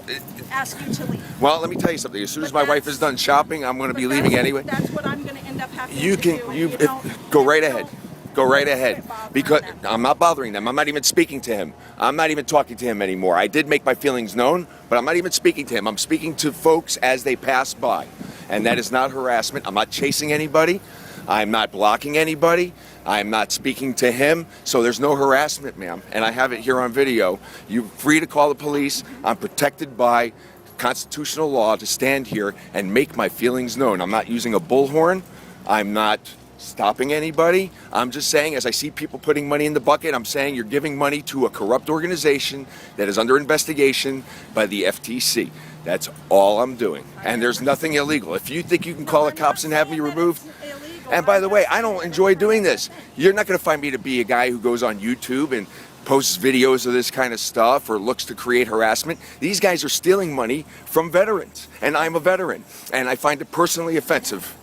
ask you to leave. Well, let me tell you something. As soon as my wife is done shopping, I'm going to be leaving anyway. That's what I'm going to end up having You to can, do. go right ahead. Go right ahead, because I'm not bothering them. I'm not even speaking to him. I'm not even talking to him anymore. I did make my feelings known, but I'm not even speaking to him. I'm speaking to folks as they pass by, and that is not harassment. I'm not chasing anybody. I'm not blocking anybody. I'm not speaking to him, so there's no harassment, ma'am, and I have it here on video. You're free to call the police. I'm protected by constitutional law to stand here and make my feelings known. I'm not using a bullhorn. I'm not stopping anybody. I'm just saying, as I see people putting money in the bucket, I'm saying you're giving money to a corrupt organization that is under investigation by the FTC. That's all I'm doing. And there's nothing illegal. If you think you can call the cops and have me removed, and by the way, I don't enjoy doing this. You're not going to find me to be a guy who goes on YouTube and posts videos of this kind of stuff or looks to create harassment. These guys are stealing money from veterans, and I'm a veteran, and I find it personally offensive.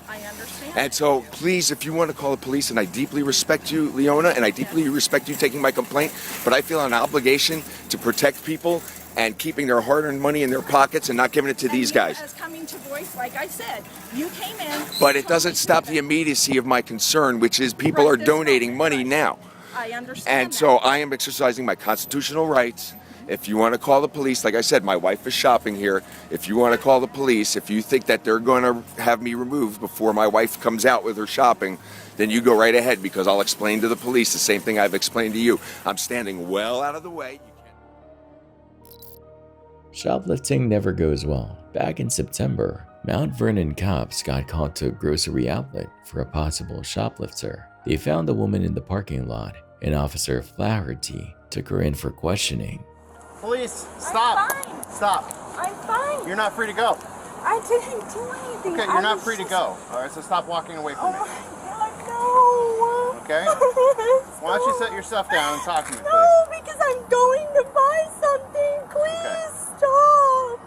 And so, please, if you want to call the police, and I deeply respect you, Leona, and I deeply respect you taking my complaint, but I feel an obligation to protect people and keeping their hard-earned money in their pockets and not giving it to these guys. As coming to voice, like I said, you came in. But it doesn't stop the immediacy of my concern, which is people are donating money now. I understand. And so I am exercising my constitutional rights. If you want to call the police, like I said, my wife is shopping here. If you want to call the police, if you think that they're going to have me removed before my wife comes out with her shopping, then you go right ahead, because I'll explain to the police the same thing I've explained to you. I'm standing well out of the way. Shoplifting never goes well. Back in September, Mount Vernon cops got called to a grocery outlet for a possible shoplifter. They found the woman in the parking lot, and Officer Flaherty took her in for questioning. Police, stop. I'm fine. Stop. I'm fine. You're not free to go. I didn't do anything. Okay, you're not free to go. All right, so stop walking away from me. Oh my God, no. Okay? Why don't you set your stuff down and talk to me, please? No, because I'm going to buy something. Please stop.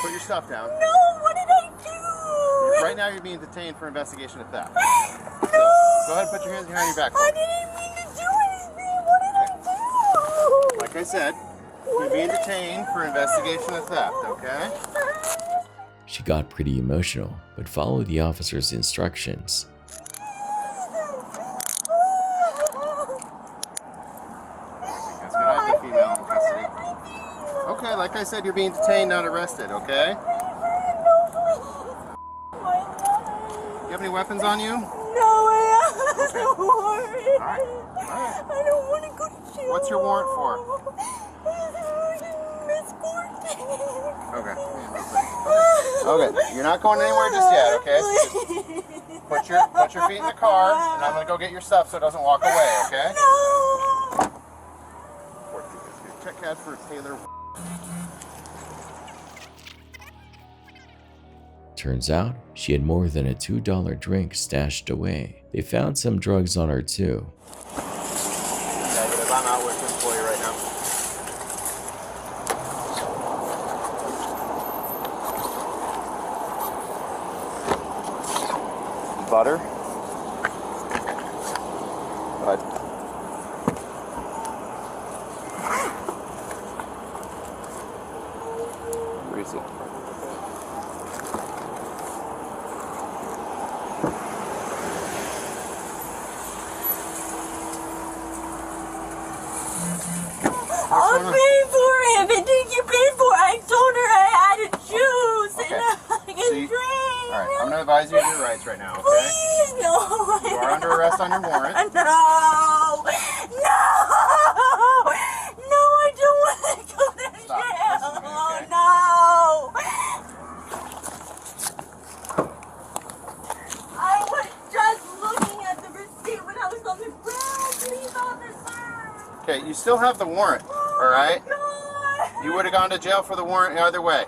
Put your stuff down. No, what did I do? Right now you're being detained for investigation of theft. No. Go ahead and put your hands behind your back. I didn't mean to do anything. What did I do? Like I said, you're being detained for investigation of theft, okay? She got pretty emotional, but followed the officer's instructions. Okay, like I said, you're being detained, not arrested, okay? You have any weapons on you? No, I have a warrant. Alright. I don't want to go to jail. What's your warrant for? Misfortune. Okay. Okay, you're not going anywhere just yet, okay? Put your feet in the car, and I'm gonna go get your stuff so it doesn't walk away, okay? No. Check out for Taylor. Turns out, she had more than a $2 drink stashed away. They found some drugs on her too. Negative, I'm out with this employee right now. Butter. Bud. Greasy. I'll pay for it. But did you pay for it? I told her I had to choose and I can drink. Alright, I'm going to advise you of your rights right now, okay? Please, no. You are under arrest on your warrant. No. No. No, I don't want to go to jail. Okay? No. I was just looking at the receipt when I was on the ground. Please, officer. Okay, you still have the warrant, alright? You would have gone to jail for the warrant either way.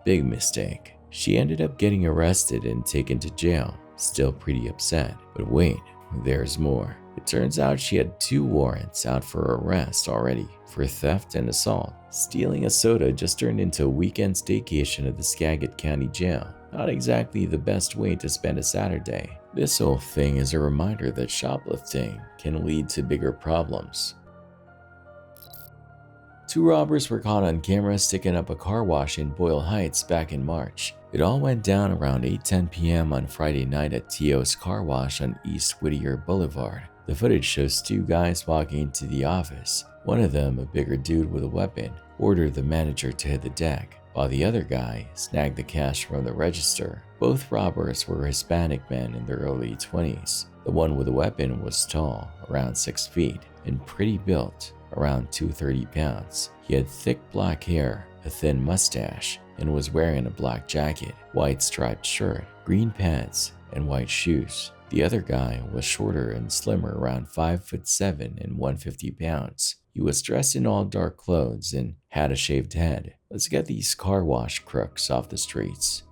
Big mistake. She ended up getting arrested and taken to jail, still pretty upset. But wait, there's more. It turns out she had 2 warrants out for arrest already for theft and assault. Stealing a soda just turned into a weekend staycation at the Skagit County Jail. Not exactly the best way to spend a Saturday. This whole thing is a reminder that shoplifting can lead to bigger problems. 2 robbers were caught on camera sticking up a car wash in Boyle Heights back in March. It all went down around 8:10 p.m. on Friday night at T.O.'s car wash on East Whittier Boulevard. The footage shows 2 guys walking into the office. One of them, a bigger dude with a weapon, ordered the manager to hit the deck, while the other guy snagged the cash from the register. Both robbers were Hispanic men in their early 20s. The one with a weapon was tall, around 6 feet, and pretty built, around 230 pounds. He had thick black hair, a thin mustache, and was wearing a black jacket, white striped shirt, green pants, and white shoes. The other guy was shorter and slimmer, around 5'7" and 150 pounds. He was dressed in all dark clothes and had a shaved head. Let's get these car wash crooks off the streets.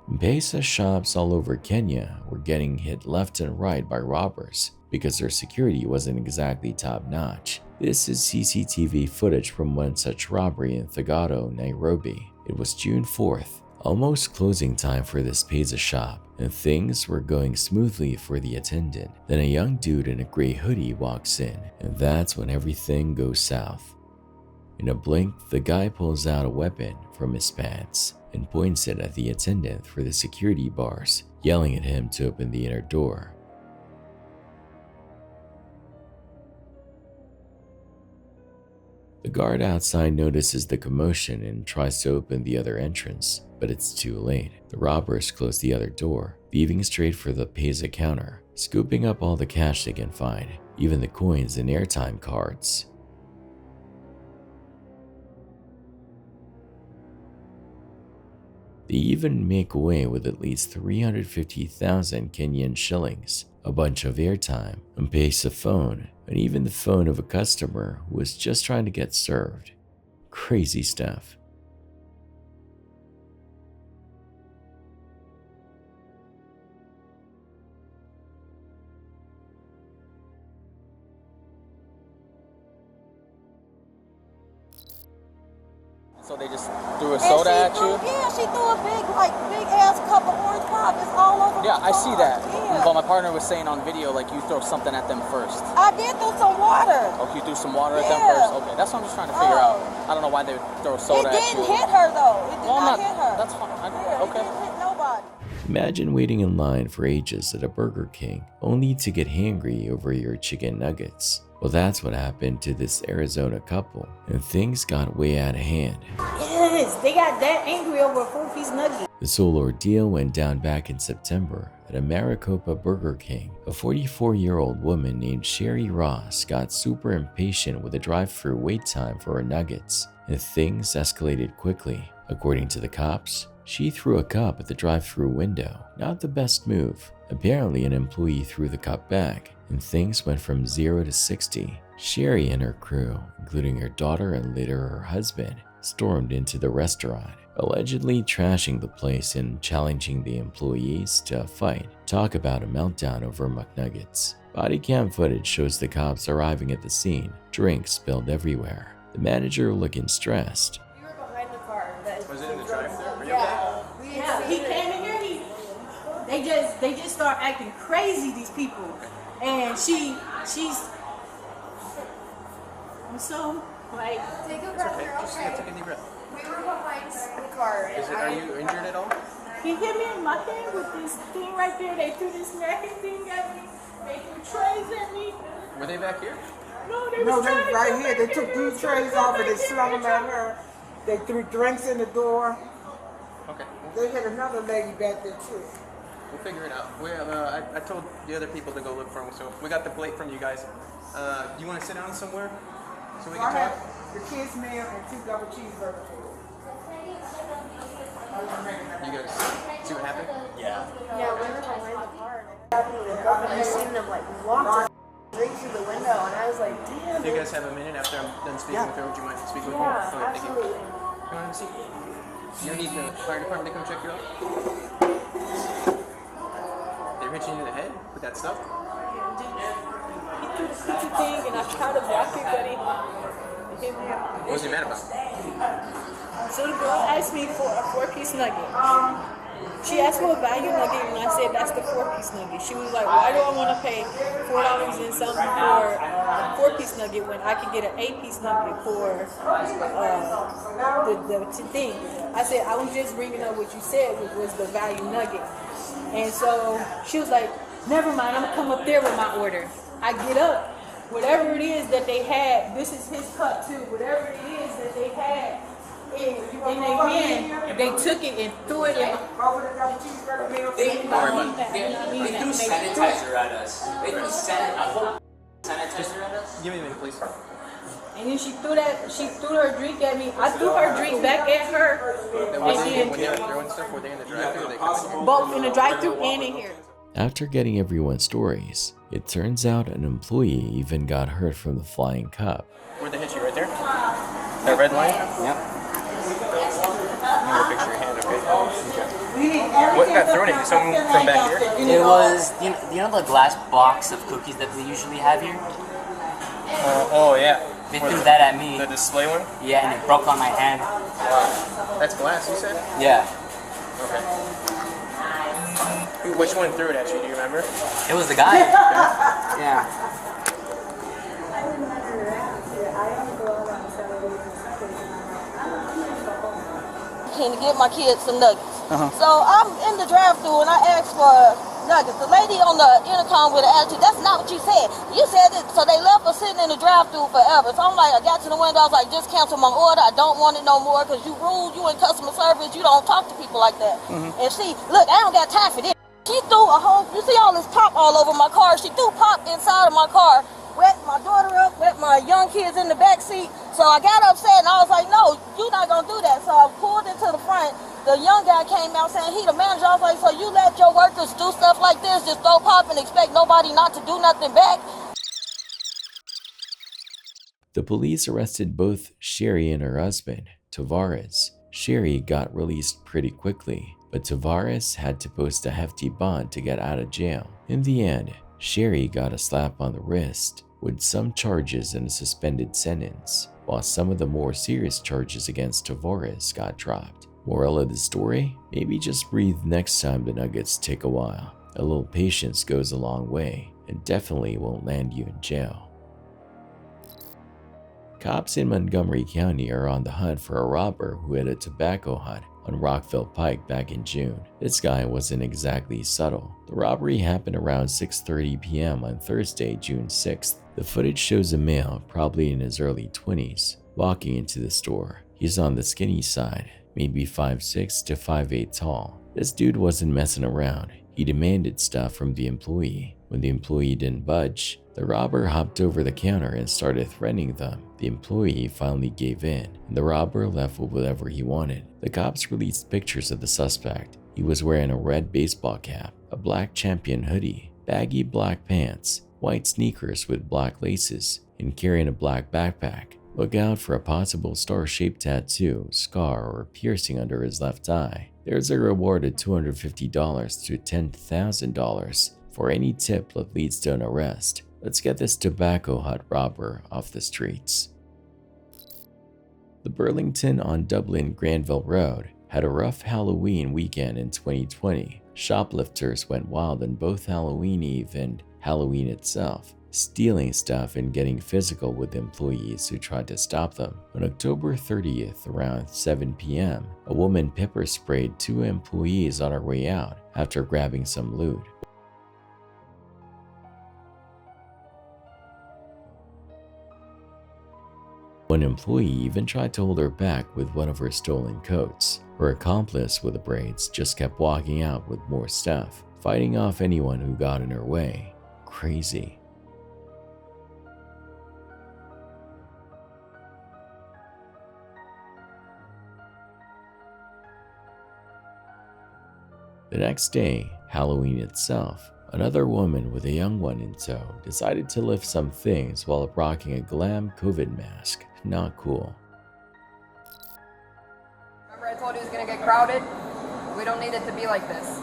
M-Pesa shops all over Kenya were getting hit left and right by robbers because their security wasn't exactly top-notch. This is CCTV footage from one such robbery in Thagado, Nairobi. It was June 4th, almost closing time for this pizza shop, and things were going smoothly for the attendant. Then a young dude in a gray hoodie walks in, and that's when everything goes south. In a blink, the guy pulls out a weapon from his pants and points it at the attendant through the security bars, yelling at him to open the inner door. The guard outside notices the commotion and tries to open the other entrance, but it's too late. The robbers close the other door, leaving straight for the pizza counter, scooping up all the cash they can find, even the coins and airtime cards. They even make away with at least 350,000 Kenyan shillings, a bunch of airtime, M-Pesa phone, and even the phone of a customer who was just trying to get served. Crazy stuff. So they just threw a soda at you? Yeah, she threw a big ass cup of orange pop. It's all over Yeah, the I see that. Yeah. But my partner was saying on video, like, you throw something at them first. I did throw some water. Oh, you threw some water at them first? Okay, that's what I'm just trying to figure out. I don't know why they would throw soda at you. It didn't hit her, though. It did Well, not hit her. That's fine. Okay. It didn't hit nobody. Imagine waiting in line for ages at a Burger King, only to get hangry over your chicken nuggets. Well, that's what happened to this Arizona couple, and things got way out of hand. Yes, they got that angry over a 4-piece nugget. This whole ordeal went down back in September at a Maricopa Burger King, a 44-year-old woman named Sherry Ross got super impatient with the drive-thru wait time for her nuggets, and things escalated quickly. According to the cops, she threw a cup at the drive-thru window. Not the best move. Apparently, an employee threw the cup back, and things went from 0 to 60. Sherry and her crew, including her daughter and later her husband, stormed into the restaurant, allegedly trashing the place and challenging the employees to a fight. Talk about a meltdown over McNuggets. Body cam footage shows the cops arriving at the scene, drinks spilled everywhere. The manager looking stressed. We were behind the car. Was it in the drive-thru? Yeah, he came in here. They just start acting crazy. These people, and she's. So like, take a breath. Okay. Take a deep breath. We were behind the car. Are you injured at all? He hit me in my head with this thing right there. They threw this napkin thing at me. They threw trays at me. Were they back here? No, they right here. They took these trays off and they slung them at her. They threw drinks in the door. Okay. They had another lady back there too. We'll figure it out. I told the other people to go look for them, so we got the plate from you guys. Do you want to sit down somewhere so we can talk? The kids' meal and 2 double cheeseburgers. You guys see what happened? Yeah, we were behind the car. I seen them like walk straight through the window, and I was like, damn. Do you guys have a minute after I'm done speaking with her? Would you mind to speak with me? Yeah, Okay, absolutely. Come on, have a seat. You need the fire department to come check you out? They hit you in the head with that stuff? He threw the cookie thing, and I tried to block it, but he hit me up. What was he mad about? So the girl asked me for a 4-piece nugget. She asked for a value nugget, and I said that's the 4-piece nugget. She was like, why do I want to pay $4 and something for a 4-piece nugget when I could get an 8-piece nugget for the thing? I said, I was just bringing up what you said, which was the value nugget. And so she was like, never mind, I'm going to come up there with my order. I get up. Whatever it is that they had, this is his cup too, whatever it is that they had in their hand, they took it and threw it in. They threw sanitizer at us. They threw sanitizer at us. Give me a minute, please. And then she threw her drink at me. I threw her drink back at her. When they were throwing stuff, were they in the drive-thru? Both in the drive-thru and in here. After getting everyone's stories, it turns out an employee even got hurt from the flying cup. Where'd they hit you, right there? That red line? Yep. I'm gonna picture your hand, okay? What got thrown at you? Something from back here? It was, you know the glass box of cookies that we usually have here? Oh, yeah. They threw that at me. The display one? Yeah, and it broke on my hand. Wow. That's glass, you said? Yeah. Okay. Which one threw it at you? Do you remember? It was the guy. Yeah. Came to get my kids some nuggets. So I'm in the drive-thru and I asked for nuggets. The lady on the intercom with an attitude, that's not what you said. You said it, so they left us sitting in the drive-thru forever. So I'm like, I got to the window, I was like, just cancel my order. I don't want it no more because you rude, you in customer service, you don't talk to people like that. And see, look, I don't got time for this. She threw a whole, you see all this pop all over my car. She threw pop inside of my car, wet my daughter up, wet my young kids in the back seat. So I got upset and I was like, no, you're not gonna do that. So I pulled into the front. The young guy came out saying he the manager. I was like, so you let your workers do stuff like this, just throw pop and expect nobody not to do nothing back? The police arrested both Sherry and her husband, Tavares. Sherry got released pretty quickly, but Tavares had to post a hefty bond to get out of jail. In the end, Sherry got a slap on the wrist with some charges and a suspended sentence, while some of the more serious charges against Tavares got dropped. Moral of the story? Maybe just breathe next time the nuggets take a while. A little patience goes a long way and definitely won't land you in jail. Cops in Montgomery County are on the hunt for a robber who hit a tobacco hut on Rockville Pike back in June. This guy wasn't exactly subtle. The robbery happened around 6:30 p.m. on Thursday, June 6th. The footage shows a male, probably in his early 20s, walking into the store. He's on the skinny side, maybe 5'6" to 5'8" tall. This dude wasn't messing around. He demanded stuff from the employee. When the employee didn't budge, the robber hopped over the counter and started threatening them. The employee finally gave in, and the robber left with whatever he wanted. The cops released pictures of the suspect. He was wearing a red baseball cap, a black Champion hoodie, baggy black pants, white sneakers with black laces, and carrying a black backpack. Look out for a possible star-shaped tattoo, scar, or piercing under his left eye. There's a reward of $250 to $10,000 for any tip that leads to an arrest. Let's get this tobacco hut robber off the streets. The Burlington on Dublin Granville Road had a rough Halloween weekend in 2020. Shoplifters went wild on both Halloween Eve and Halloween itself, stealing stuff and getting physical with employees who tried to stop them. On October 30th, around 7 p.m., a woman pepper sprayed 2 employees on her way out after grabbing some loot. One employee even tried to hold her back with one of her stolen coats. Her accomplice with the braids just kept walking out with more stuff, fighting off anyone who got in her way. Crazy. The next day, Halloween itself, another woman with a young one in tow decided to lift some things while rocking a glam COVID mask. Not cool. Remember I told you it was going to get crowded? We don't need it to be like this.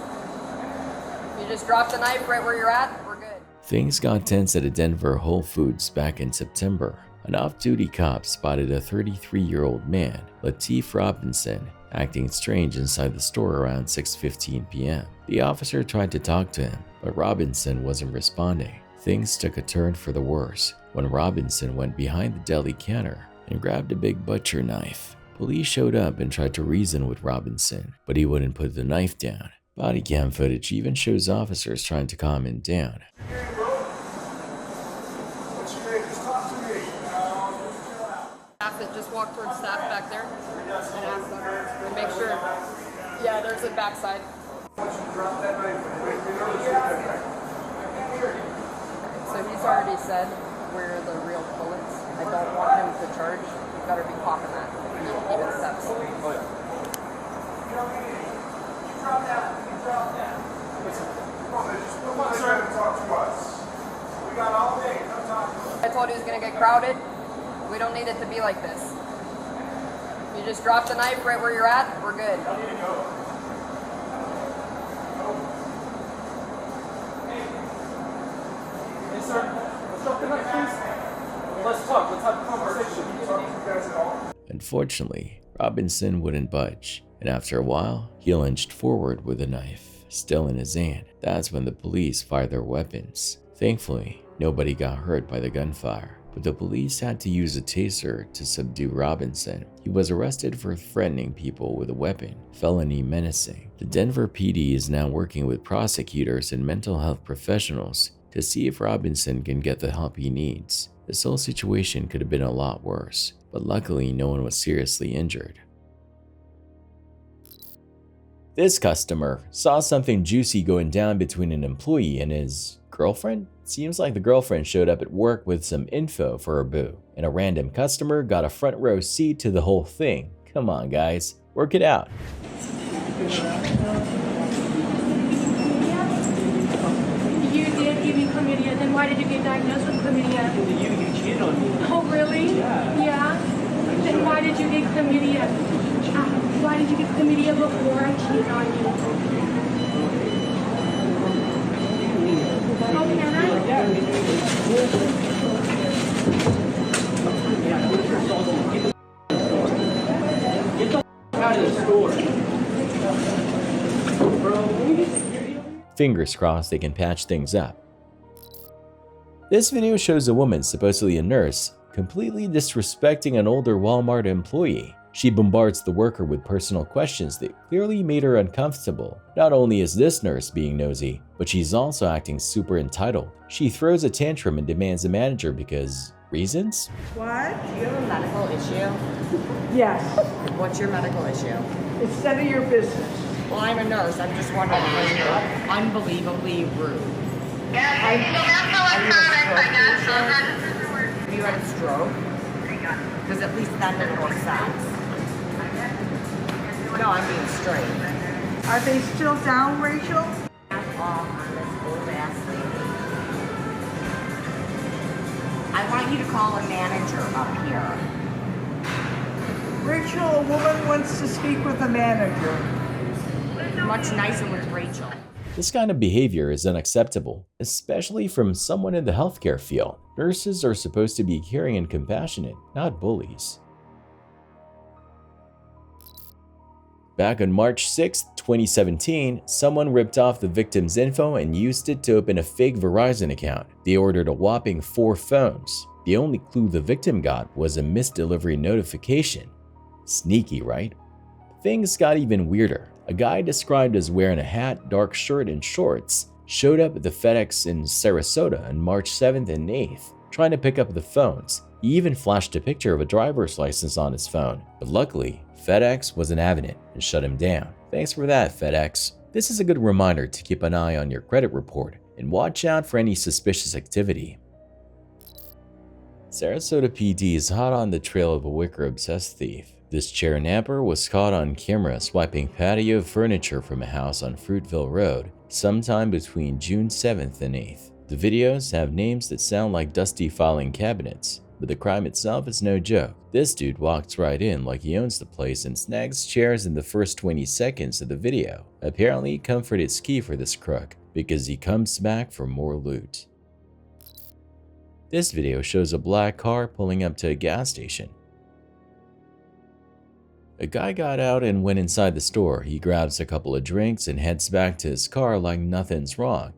You just drop the knife right where you're at, we're good. Things got tense at a Denver Whole Foods back in September. An off-duty cop spotted a 33-year-old man, Lateef Robinson, acting strange inside the store around 6:15 p.m. The officer tried to talk to him, but Robinson wasn't responding. Things took a turn for the worse when Robinson went behind the deli counter and grabbed a big butcher knife. Police showed up and tried to reason with Robinson, but he wouldn't put the knife down. Body cam footage even shows officers trying to calm him down. Just walk towards staff back there and ask them and make sure. Yeah, there's a backside. So he's already said where the real bullets. I don't want him to charge. You better be popping that if he even steps. Oh yeah. I told you it was gonna get crowded. We don't need it to be like this. You just drop the knife right where you're at, we're good. Yes, sir. Let's drop the knife, please. Let's talk. Let's have a conversation. Unfortunately, Robinson wouldn't budge, and after a while, he lunged forward with a knife, still in his hand. That's when the police fired their weapons. Thankfully, nobody got hurt by the gunfire, but the police had to use a taser to subdue Robinson. He was arrested for threatening people with a weapon, felony menacing. The Denver PD is now working with prosecutors and mental health professionals to see if Robinson can get the help he needs. This whole situation could have been a lot worse, but luckily no one was seriously injured. This customer saw something juicy going down between an employee and his girlfriend. Seems like the girlfriend showed up at work with some info for her boo, and a random customer got a front row seat to the whole thing. Come on guys, work it out. You did give me chlamydia, then why did you get diagnosed with chlamydia? You cheated on me. Oh really? Yeah. Then why did you get chlamydia? Why did you get chlamydia before I cheated on you? Oh, can I? Get the out of the store. Fingers crossed they can patch things up. This video shows a woman, supposedly a nurse, completely disrespecting an older Walmart employee. She bombards the worker with personal questions that clearly made her uncomfortable. Not only is this nurse being nosy, but she's also acting super entitled. She throws a tantrum and demands a manager because reasons? What? Do you have a medical issue? Yes. What's your medical issue? It's none of your business. Well, I'm a nurse. I'm just wondering why you're unbelievably rude. Have you had a stroke? Because at least that didn't make sense. No, I'm being straight. Are they still down, Rachel? That's off on this old ass lady. I want you to call a manager up here. Rachel, a woman wants to speak with a manager. Much nicer with Rachel. This kind of behavior is unacceptable, especially from someone in the healthcare field. Nurses are supposed to be caring and compassionate, not bullies. Back on March 6, 2017, someone ripped off the victim's info and used it to open a fake Verizon account. They ordered a whopping 4 phones. The only clue the victim got was a missed delivery notification. Sneaky, right? Things got even weirder. A guy described as wearing a hat, dark shirt, and shorts showed up at the FedEx in Sarasota on March 7th and 8th, trying to pick up the phones. He even flashed a picture of a driver's license on his phone, but luckily, FedEx wasn't having it and shut him down. Thanks for that, FedEx. This is a good reminder to keep an eye on your credit report and watch out for any suspicious activity. Sarasota PD is hot on the trail of a wicker-obsessed thief. This chair napper was caught on camera swiping patio furniture from a house on Fruitville Road sometime between June 7th and 8th. The videos have names that sound like dusty filing cabinets, but the crime itself is no joke. This dude walks right in like he owns the place and snags chairs in the first 20 seconds of the video. Apparently, comfort is key for this crook, because he comes back for more loot. This video shows a black car pulling up to a gas station. A guy got out and went inside the store. He grabs a couple of drinks and heads back to his car like nothing's wrong.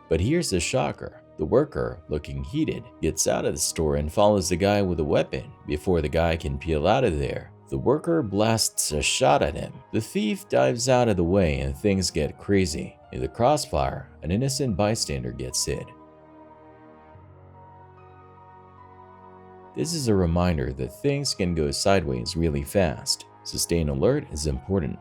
But here's the shocker. The worker, looking heated, gets out of the store and follows the guy with a weapon. Before the guy can peel out of there, the worker blasts a shot at him. The thief dives out of the way and things get crazy. In the crossfire, an innocent bystander gets hit. This is a reminder that things can go sideways really fast. So staying alert is important.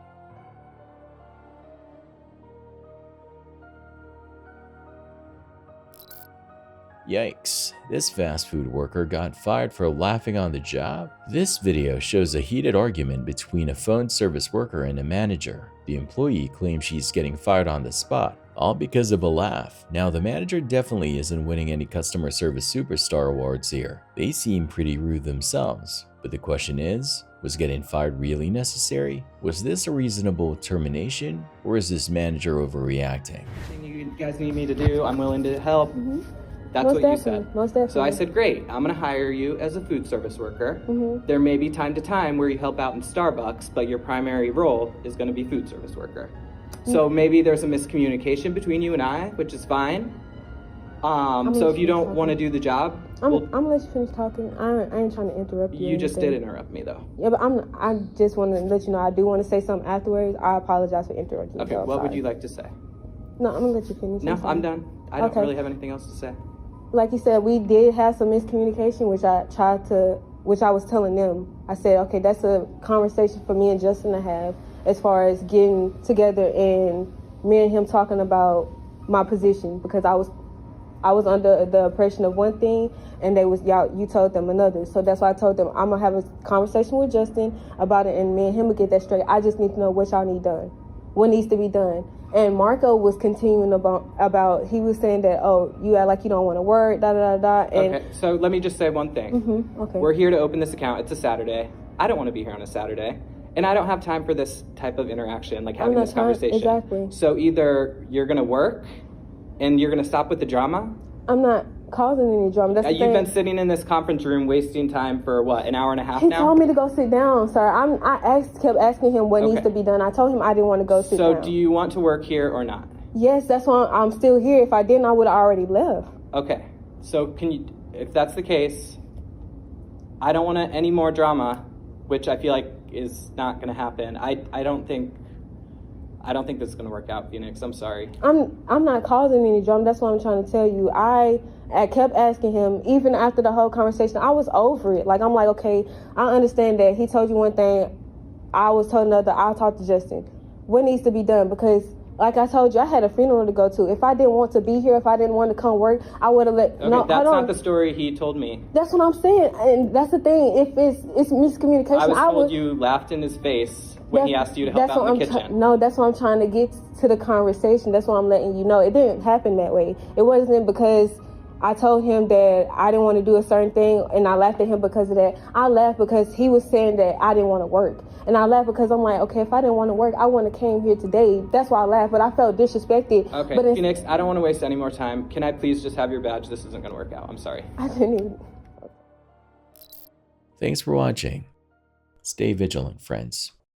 Yikes, this fast food worker got fired for laughing on the job? This video shows a heated argument between a phone service worker and a manager. The employee claims she's getting fired on the spot, all because of a laugh. Now, the manager definitely isn't winning any customer service superstar awards here. They seem pretty rude themselves. But the question is, was getting fired really necessary? Was this a reasonable termination, or is this manager overreacting? Anything you guys need me to do, I'm willing to help. That's Most what definitely. you said. Most definitely. So I said, great, I'm gonna hire you as a food service worker. Mhm. There may be time to time where you help out in Starbucks, but your primary role is gonna be food service worker. So maybe there's a miscommunication between you and I, which is fine. So if you don't want to do the job, I'm gonna let you finish talking. I ain't trying to interrupt you. you just did interrupt me though. Yeah, but I just want to let you know I do want to say something afterwards. I apologize for interrupting you. Okay, so what would sorry. you like to say? No, I'm gonna let you finish. No, I'm sorry. I'm done. I don't Okay. really have anything else to say. Like you said, we did have some miscommunication, which I was telling them. I said, okay, that's a conversation for me and Justin to have as far as getting together and me and him talking about my position, because I was under the impression of one thing and you told them another. So that's why I told them I'm gonna have a conversation with Justin about it and me and him will get that straight. I just need to know what y'all need done, what needs to be done. And Marco was continuing about he was saying that, oh, you act like you don't want to work, da da da da. And Okay, so let me just say one thing. Okay. We're here to open this account. It's a Saturday. I don't want to be here on a Saturday. And I don't have time for this type of interaction, like having this conversation. Exactly. So either you're going to work and you're going to stop with the drama. I'm not causing any drama. That's the You've thing. been sitting in this conference room wasting time for what, an hour and a half He now? told me to go sit down, sir. I kept asking him what needs to be done. I told him I didn't want to go sit So down. do you want to work here or not? Yes, that's why I'm still here. If I didn't, I would have already left. Okay, so if that's the case, I don't want any more drama, which I feel like is not going to happen. I don't think I don't think this is going to work out, Phoenix. I'm sorry. I'm not causing any drama. That's what I'm trying to tell you. I kept asking him, even after the whole conversation, I was over it. Like, I'm like, okay, I understand that he told you one thing, I was told another. I'll talk to Justin. What needs to be done? Because, like I told you, I had a funeral to go to. If I didn't want to be here, if I didn't want to come work, I would have let. Okay, no, that's not the story he told me. That's what I'm saying, and that's the thing. If it's miscommunication, I was told you laughed in his face when he asked you to help out in the kitchen. No, that's what I'm trying to get to the conversation. That's what I'm letting you know. It didn't happen that way. It wasn't because I told him that I didn't want to do a certain thing and I laughed at him because of that. I laughed because he was saying that I didn't want to work. And I laughed because I'm like, okay, if I didn't want to work, I wouldn't have came here today. That's why I laughed, but I felt disrespected. Okay, but Phoenix, I don't want to waste any more time. Can I please just have your badge? This isn't going to work out. I'm sorry. I didn't even... Thanks for watching. Stay vigilant, friends.